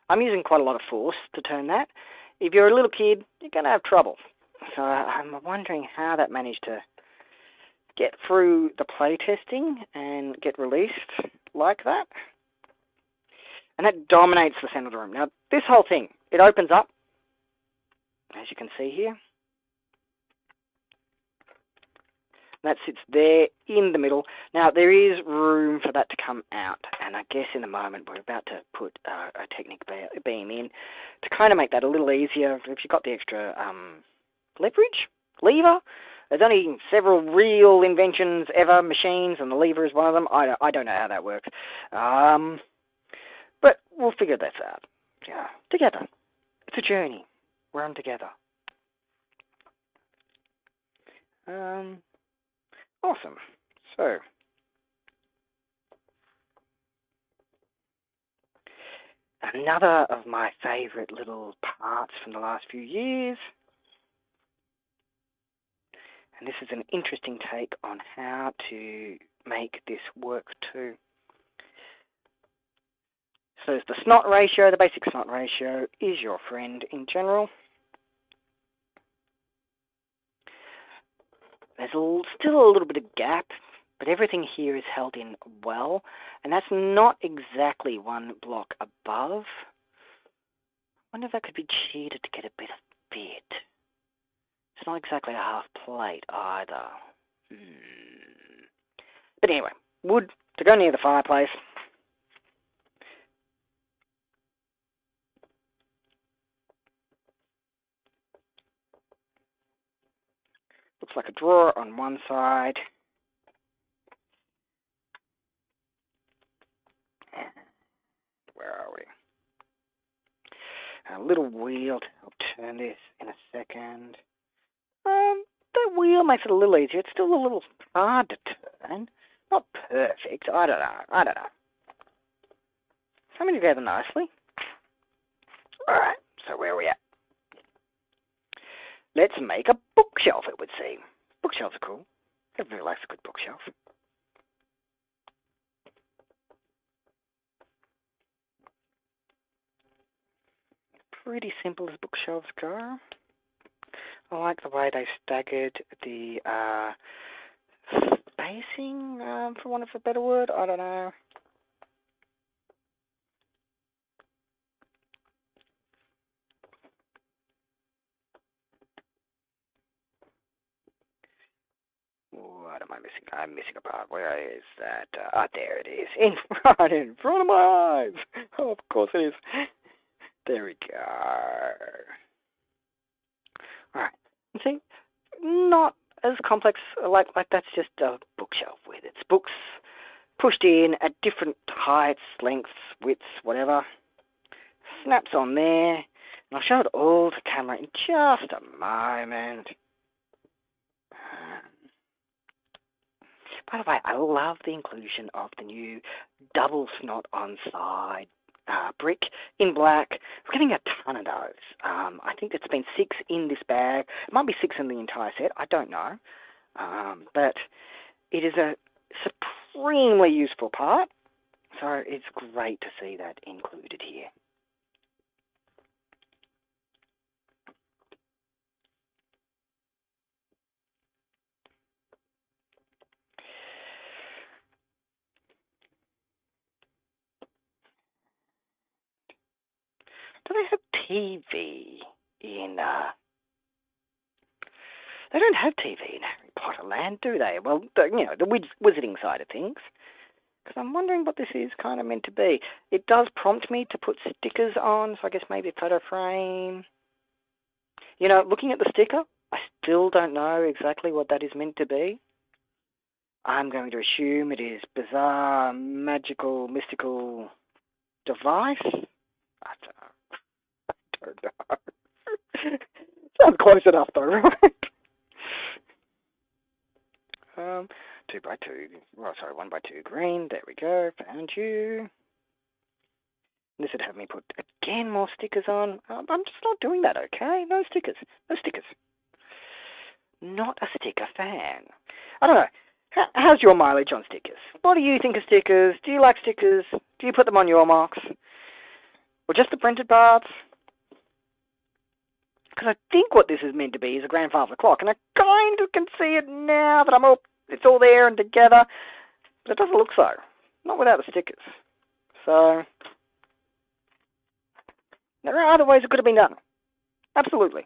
I'm using quite a lot of force to turn that. If you're a little kid, you're going to have trouble. So I'm wondering how that managed to get through the playtesting and get released like that. And that dominates the center of the room. Now, this whole thing, it opens up, as you can see here. That sits there in the middle. Now, there is room for that to come out, and I guess in a moment we're about to put a Technic beam in to kind of make that a little easier. If you've got the extra lever, there's only several real inventions ever, machines, and the lever is one of them. I don't know how that works. But we'll figure this out. Yeah, together. It's a journey. We're on together. Awesome. So, another of my favorite little parts from the last few years. And this is an interesting take on how to make this work too. So the snot ratio, the basic snot ratio, is your friend in general. There's still a little bit of gap, but everything here is held in well, and that's not exactly one block above. I wonder if that could be cheated to get a bit of bit. It's not exactly a half plate either. But anyway, wood to go near the fireplace. looks like a drawer on one side. Where are we? A little wheel. I'll turn this in a second. That wheel makes it a little easier. It's still a little hard to turn. Not perfect. I don't know. Coming together nicely. Alright, so where are we at? Let's make a bookshelf, it would seem. Bookshelves are cool. Everybody likes a good bookshelf. Pretty simple as bookshelves go. I like the way they staggered the spacing, for want of a better word. I don't know. What am I missing? I'm missing a part. Where is that? There it is. In front of my eyes. Oh, of course it is. There we go. Alright. See, not as complex, like that's just a bookshelf with its books pushed in at different heights, lengths, widths, whatever. Snaps on there. And I'll show it all to camera in just a moment. By the way, I love the inclusion of the new double snot on side brick in black. We're getting a ton of those. I think it's been 6 in this bag. It might be 6 in the entire set. I don't know. But it is a supremely useful part. So it's great to see that included here. Do they have TV in... They don't have TV in Harry Potter Land, do they? Well, the wizarding side of things. Because I'm wondering what this is kind of meant to be. It does prompt me to put stickers on, so I guess maybe a photo frame. Looking at the sticker, I still don't know exactly what that is meant to be. I'm going to assume it is bizarre, magical, mystical device. I don't know. Sounds close enough though, right? 2 by 2. Well, sorry, 1 by 2 green. There we go. Found you. This would have me put again more stickers on. I'm just not doing that. Okay, no stickers. No stickers. Not a sticker fan. I don't know. How's your mileage on stickers? What do you think of stickers? Do you like stickers? Do you put them on your marks? Or just the printed parts? Because I think what this is meant to be is a grandfather clock, and I kind of can see it now that it's all there and together, but it doesn't look so. Not without the stickers. So, there are other ways it could have been done. Absolutely.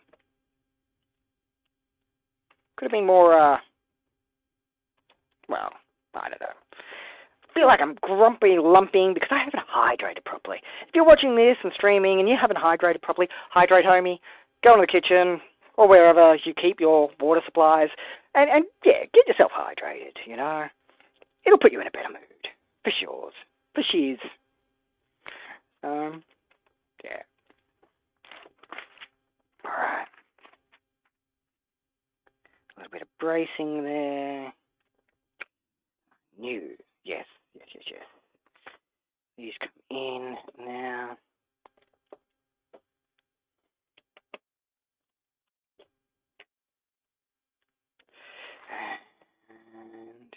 Could have been more, well, I don't know. I feel like I'm grumpy lumping because I haven't hydrated properly. If you're watching this and streaming and you haven't hydrated properly, hydrate, homie. Go into the kitchen or wherever you keep your water supplies and get yourself hydrated, It'll put you in a better mood. For sure. For she's. Yeah. Alright. A little bit of bracing there. New. Yes. These come in now. And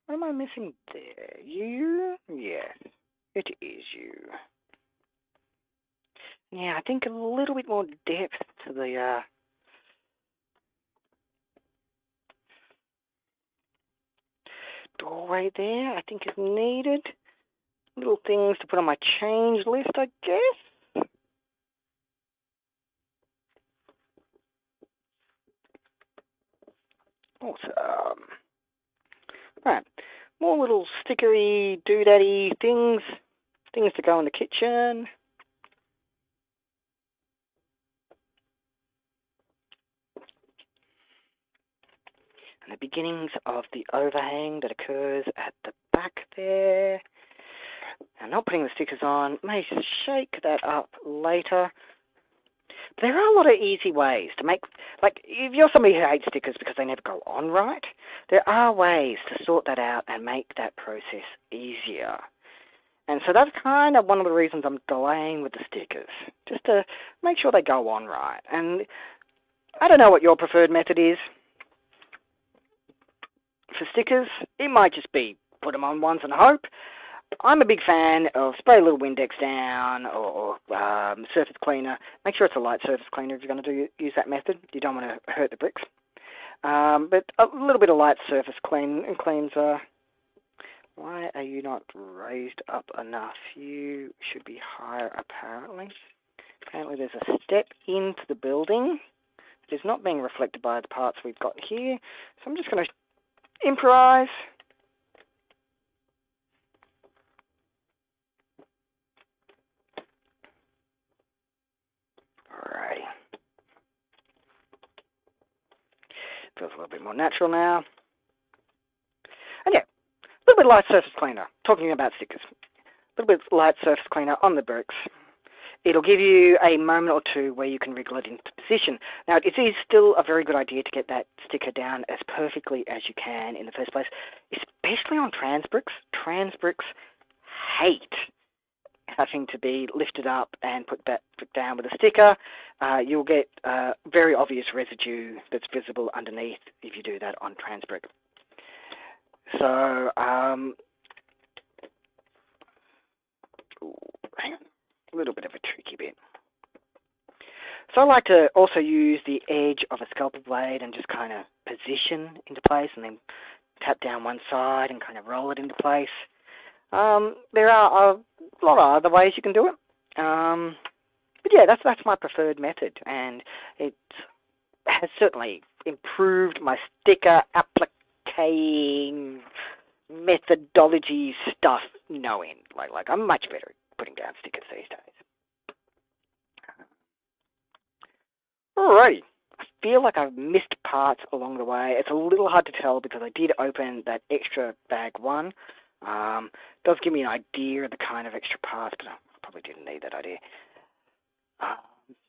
what am I missing there? You? Yes, it is you. Yeah, I think a little bit more depth to the doorway there, I think is needed. Little things to put on my change list, I guess. Awesome. Right, more little stickery, doodaddy things to go in the kitchen. and the beginnings of the overhang that occurs at the back there. Now, not putting the stickers on, may shake that up later. But there are a lot of easy ways to make, like, if you're somebody who hates stickers because they never go on right, there are ways to sort that out and make that process easier. And so that's kind of one of the reasons I'm delaying with the stickers, just to make sure they go on right. And I don't know what your preferred method is for stickers. It might just be put them on once and hope. I'm a big fan of spray a little Windex down or surface cleaner. Make sure it's a light surface cleaner if you're going to use that method. You don't want to hurt the bricks. But a little bit of light surface cleanser. Why are you not raised up enough? You should be higher, apparently. Apparently there's a step into the building. It is not being reflected by the parts we've got here. So I'm just going to improvise. Alrighty. Feels a little bit more natural now. And yeah, a little bit of light surface cleaner. Talking about stickers. A little bit of light surface cleaner on the bricks. It'll give you a moment or two where you can wriggle it into position. Now, it is still a very good idea to get that sticker down as perfectly as you can in the first place, especially on trans bricks. Trans bricks hate having to be lifted up and put down with a sticker. You'll get very obvious residue that's visible underneath if you do that on trans brick. So, hang on. A little bit of a tricky bit. So I like to also use the edge of a scalpel blade and just kind of position into place and then tap down one side and kind of roll it into place. There are a lot of other ways you can do it. But yeah, that's my preferred method, and it has certainly improved my sticker application methodology stuff no end. Like I'm much better at putting down stickers these days. Alrighty. I feel like I've missed parts along the way. It's a little hard to tell because I did open that extra bag one. Does give me an idea of the kind of extra parts, but I probably didn't need that idea.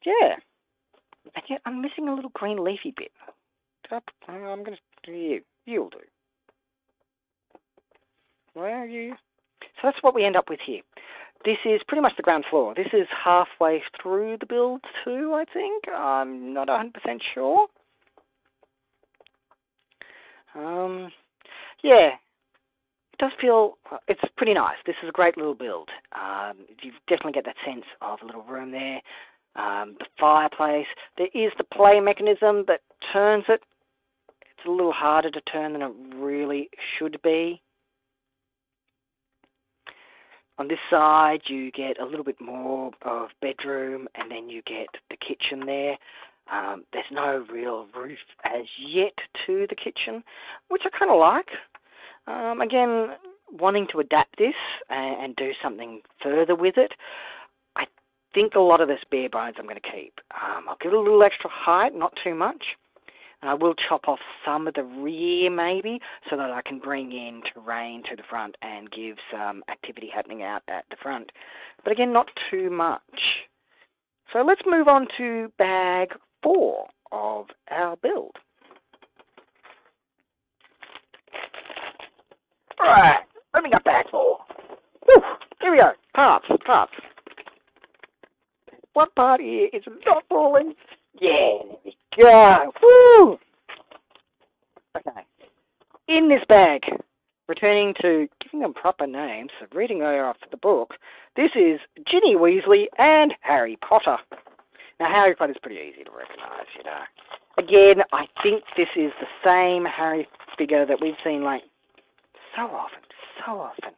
Yeah. And yet I'm missing a little green leafy bit. I'm going to do you. You'll do. Where are you? So that's what we end up with here. This is pretty much the ground floor. This is halfway through the build too, I think. I'm not 100% sure. Yeah. It does feel, it's pretty nice. This is a great little build. You definitely get that sense of a little room there. The fireplace. There is the play mechanism that turns it. It's a little harder to turn than it really should be. On this side, you get a little bit more of bedroom, and then you get the kitchen there. There's no real roof as yet to the kitchen, which I kind of like. Again, wanting to adapt this and do something further with it, I think a lot of this bare bones I'm going to keep. I'll give it a little extra height, not too much. And I will chop off some of the rear maybe so that I can bring in terrain to the front and give some activity happening out at the front. But again, not too much. So let's move on to bag 4 of our build. Alright, opening up bag 4. Whew, here we go. Parts. What part here is not falling? Yeah, there we go. Woo! Okay. In this bag, returning to giving them proper names, so reading there off the book, this is Ginny Weasley and Harry Potter. Now, Harry Potter's pretty easy to recognise, you know. Again, I think this is the same Harry figure that we've seen, like, so often.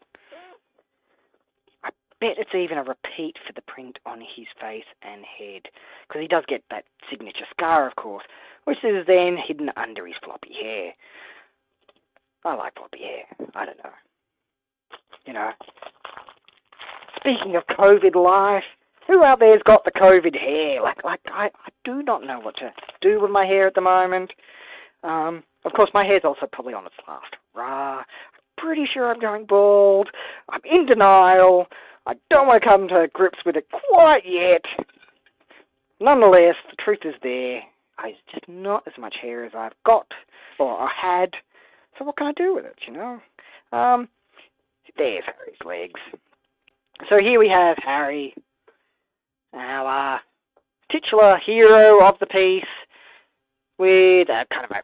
I bet it's even a repeat for the print on his face and head, because he does get that signature scar, of course, which is then hidden under his floppy hair. I like floppy hair. I don't know. You know. Speaking of COVID life, who out there's got the COVID hair? Like I do not know what to do with my hair at the moment. Of course, my hair's also probably on its last rah. I'm pretty sure I'm going bald. I'm in denial. I don't want to come to grips with it quite yet. Nonetheless, the truth is there. It's just not as much hair as I've got, or I had. So what can I do with it, you know? There's Harry's legs. So here we have Harry, our titular hero of the piece, with a kind of a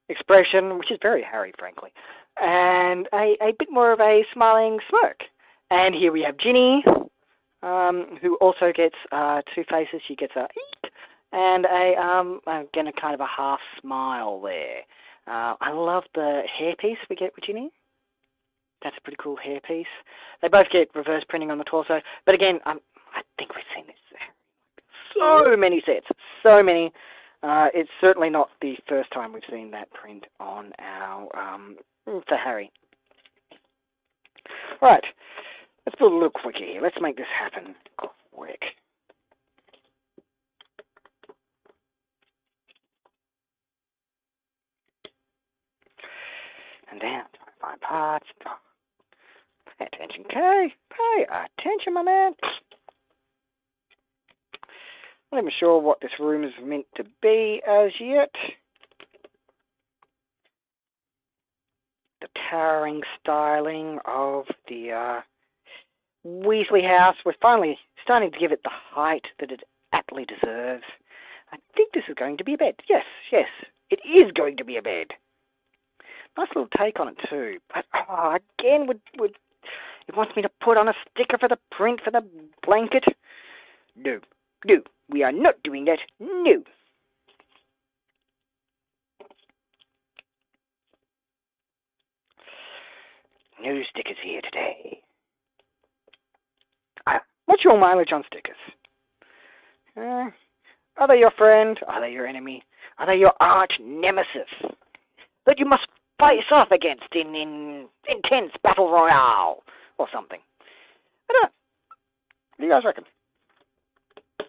expression, which is very Harry, frankly, and a bit more of a smiling smirk. And here we have Ginny, who also gets two faces. She gets a eek and again, a kind of a half smile there. I love the hairpiece we get with Ginny. That's a pretty cool hairpiece. They both get reverse printing on the torso, but again, I think we've seen this so many sets, so many. It's certainly not the first time we've seen that print on our for Harry. Right, let's build a little quicker here. Let's make this happen quick. And down to my fine parts. Pay attention, Kay. Pay attention, my man. I'm not even sure what this room is meant to be as yet. The towering styling of the Weasley house. We're finally starting to give it the height that it aptly deserves. I think this is going to be a bed. Yes, it is going to be a bed. Nice little take on it too. But again, it wants me to put on a sticker for the print for the blanket. No, we are not doing that. No. No stickers here today. What's your mileage on stickers? Are they your friend? Are they your enemy? Are they your arch nemesis that you must face off against in intense battle royale or something? I don't know. What do you guys reckon?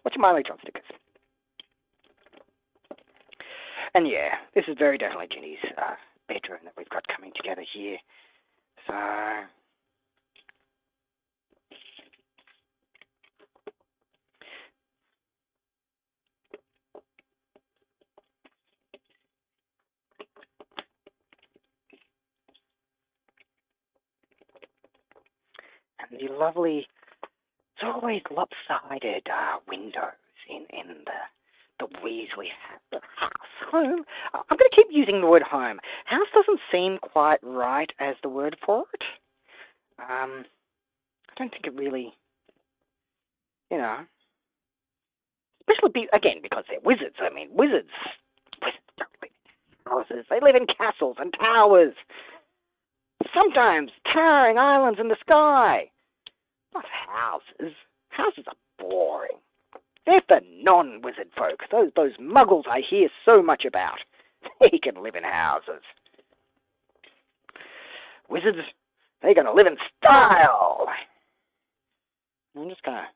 What's your mileage on stickers? And yeah, this is very definitely Ginny's bedroom that we've got coming together here. So and the lovely, it's always lopsided windows in the Weasley house. Home. I'm going to keep using the word home. House doesn't seem quite right as the word for it. I don't think it really, especially again because they're wizards. I mean, wizards don't live in houses. They live in castles and towers. Sometimes towering islands in the sky. Not houses. Houses are boring. They're for non-wizard folk. Those muggles I hear so much about. They can live in houses. Wizards, they're going to live in style. I'm just going to...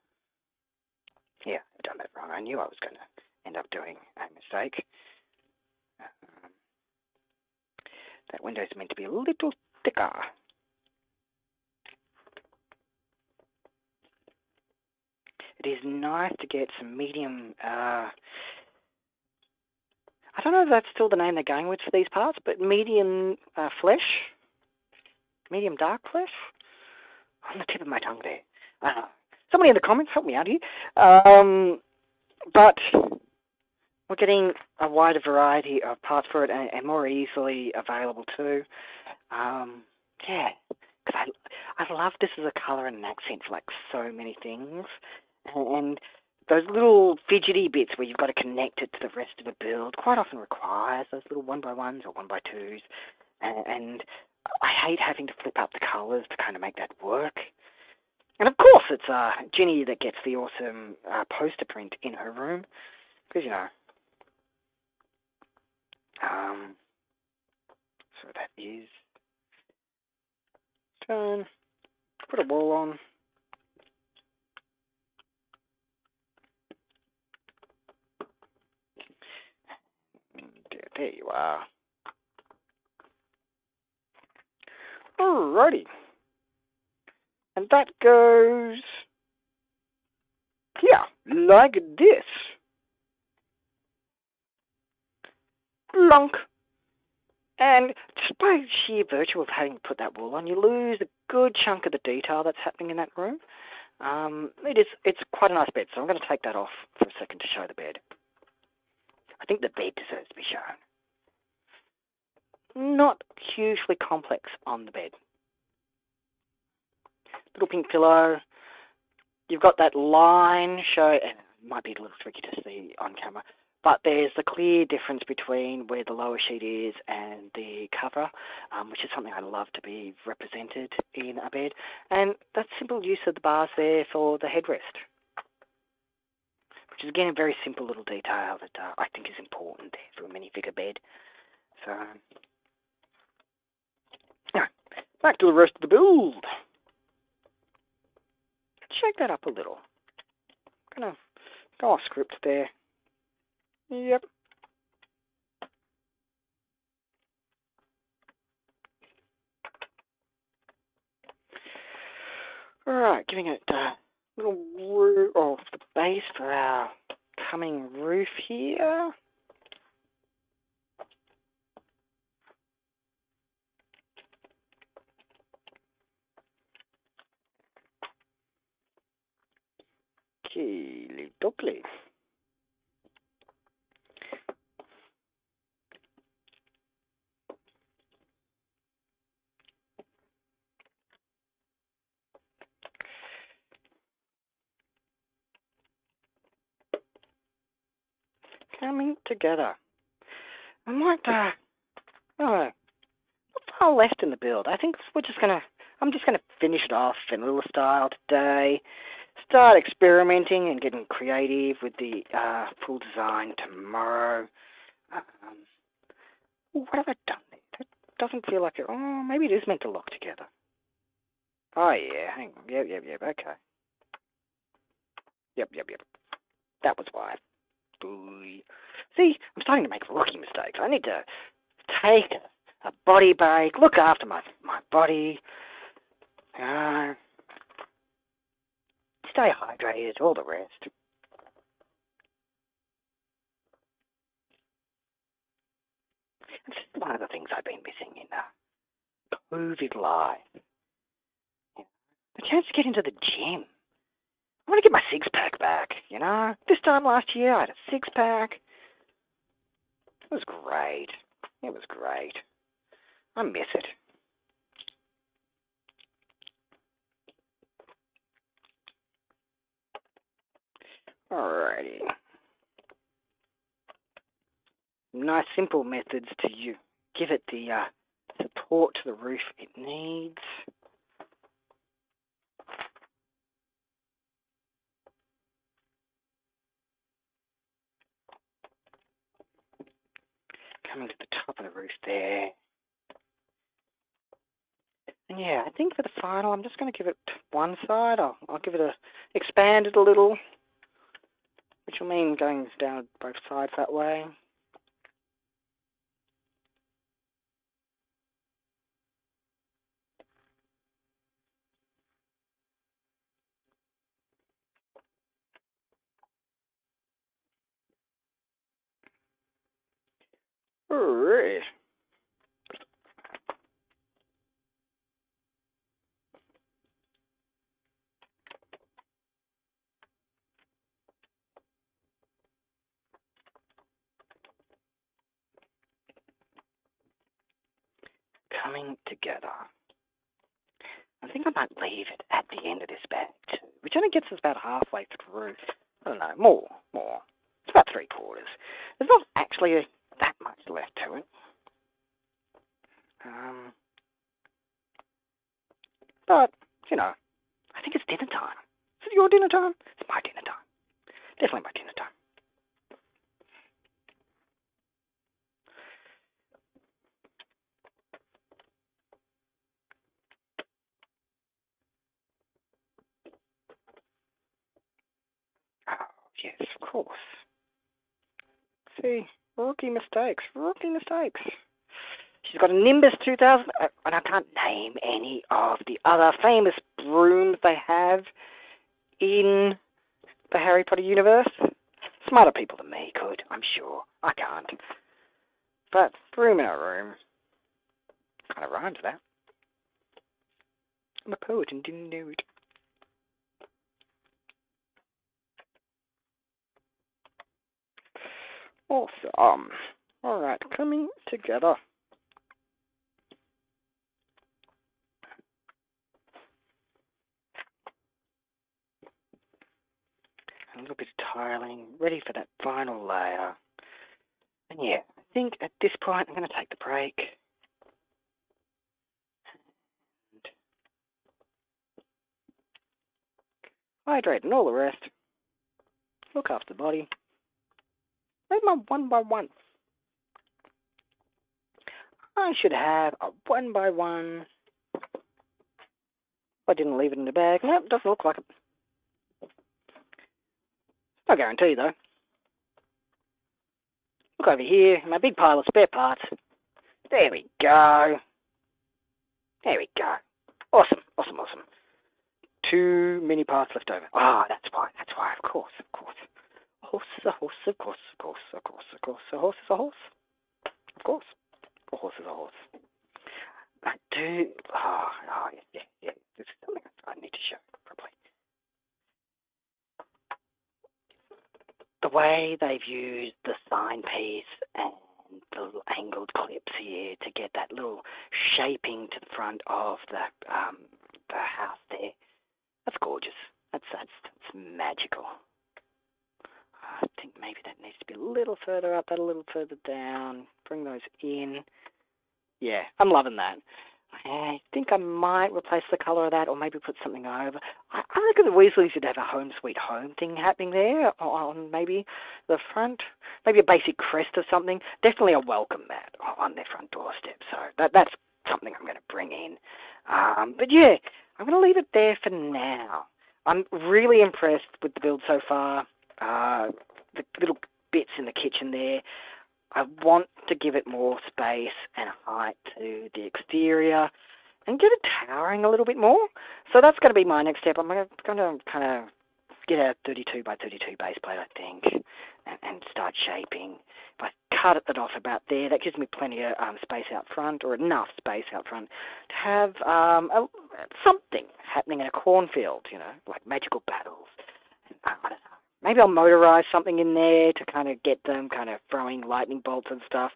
Yeah, I've done that wrong. I knew I was going to end up doing a mistake. That window's meant to be a little thicker. It is nice to get some medium, I don't know if that's still the name they're going with for these parts, but medium flesh, medium dark flesh, on the tip of my tongue there. I don't know. Somebody in the comments, help me out here. But we're getting a wider variety of parts for it and more easily available too. Yeah, because I love this as a colour and an accent for like so many things. And those little fidgety bits where you've got to connect it to the rest of the build quite often requires those little 1x1s or 1x2s. And I hate having to flip up the colours to kind of make that work. And of course it's Ginny that gets the awesome poster print in her room. Because, so that is done. Put a wall on. There you are. Alrighty. And that goes here, like this. Plonk. And just by sheer virtue of having put that wool on, you lose a good chunk of the detail that's happening in that room. It's quite a nice bed, so I'm going to take that off for a second to show the bed. I think the bed deserves to be shown. Not hugely complex on the bed. Little pink pillow. You've got that line show, and it might be a little tricky to see on camera, but there's a clear difference between where the lower sheet is and the cover, which is something I love to be represented in a bed. And that simple use of the bars there for the headrest, which is again a very simple little detail that I think is important there for a minifigure bed. So, anyway, back to the rest of the build. Shake that up a little. Gonna go off script there. Yep. Alright, giving it a little roof, or the base for our coming roof here. Keely dokley. Coming together. I might, not far left in the build. I think I'm just gonna finish it off in a little style today. Start experimenting and getting creative with the full design tomorrow. What have I done there? That doesn't feel like it. Oh, maybe it is meant to lock together. Oh yeah, hang on. Yep, okay. Yep. That was why. See, I'm starting to make rookie mistakes. I need to take a body break, look after my body, stay hydrated, all the rest. It's just one of the things I've been missing in COVID life. The chance to get into the gym. I want to get my six-pack back, you know? This time last year, I had a six-pack. It was great. I miss it. Alrighty. Nice, simple methods to give it the support to the roof it needs. Coming to the top of the roof there. And yeah, I think for the final, I'm just going to give it one side. I'll give it expand it a little, which will mean going down both sides that way. Alright. Coming together. I think I might leave it at the end of this bag too, which only gets us about halfway through. I don't know, more. It's about 3/4. There's not actually that much left to it. But, you know, I think it's dinner time. Is it your dinner time? It's my dinner time. Definitely my dinner time. Oh, yes, of course. See, Rookie mistakes. She's got a Nimbus 2000, and I can't name any of the other famous brooms they have in the Harry Potter universe. Smarter people than me could, I'm sure. I can't. But broom in a room. Kind of rhymes that. I'm a poet and didn't know it. Awesome. Alright, coming together. A little bit of tiling, ready for that final layer. And yeah, I think at this point I'm going to take the break. And hydrate and all the rest. Look after the body. Read my 1x1. I should have a 1x1. I didn't leave it in the bag. Nope, doesn't look like it. No guarantee though. Look over here, my big pile of spare parts. There we go. Awesome. Too many parts left over. Ah, that's why, of course. A horse is a horse, of course. A horse is a horse. Of course. A horse is a horse. I do, yeah. This is something I need to show properly. The way they've used the sign piece and the little angled clips here to get that little shaping to the front of the house there. That's gorgeous. That's magical. I think maybe that needs to be a little further up, that a little further down. Bring those in. Yeah, I'm loving that. I think I might replace the colour of that, or maybe put something over. I reckon the Weasleys should have a home sweet home thing happening there on maybe the front. Maybe a basic crest or something. Definitely a welcome mat on their front doorstep. So that's something I'm going to bring in. But yeah, I'm going to leave it there for now. I'm really impressed with the build so far. The little bits in the kitchen there. I want to give it more space and height to the exterior and get it towering a little bit more. So that's going to be my next step. I'm going to kind of get a 32 by 32 base plate, I think, and start shaping. If I cut it off about there, that gives me plenty of space out front, or enough space out front to have something happening in a cornfield, like magical battles. I don't know. Maybe I'll motorize something in there to kind of get them kind of throwing lightning bolts and stuff.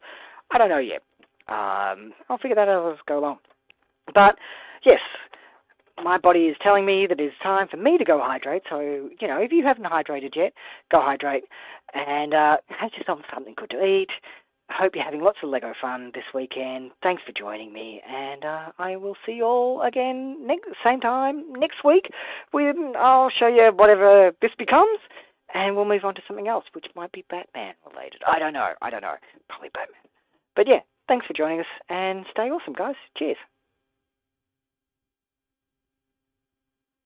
I don't know yet. I'll figure that out as I go along. But, yes, my body is telling me that it's time for me to go hydrate. So, if you haven't hydrated yet, go hydrate. And have yourself something good to eat. I hope you're having lots of Lego fun this weekend. Thanks for joining me. And I will see you all again same time next week. I'll show you whatever this becomes. And we'll move on to something else, which might be Batman related. I don't know. Probably Batman. But yeah, thanks for joining us, and stay awesome, guys. Cheers.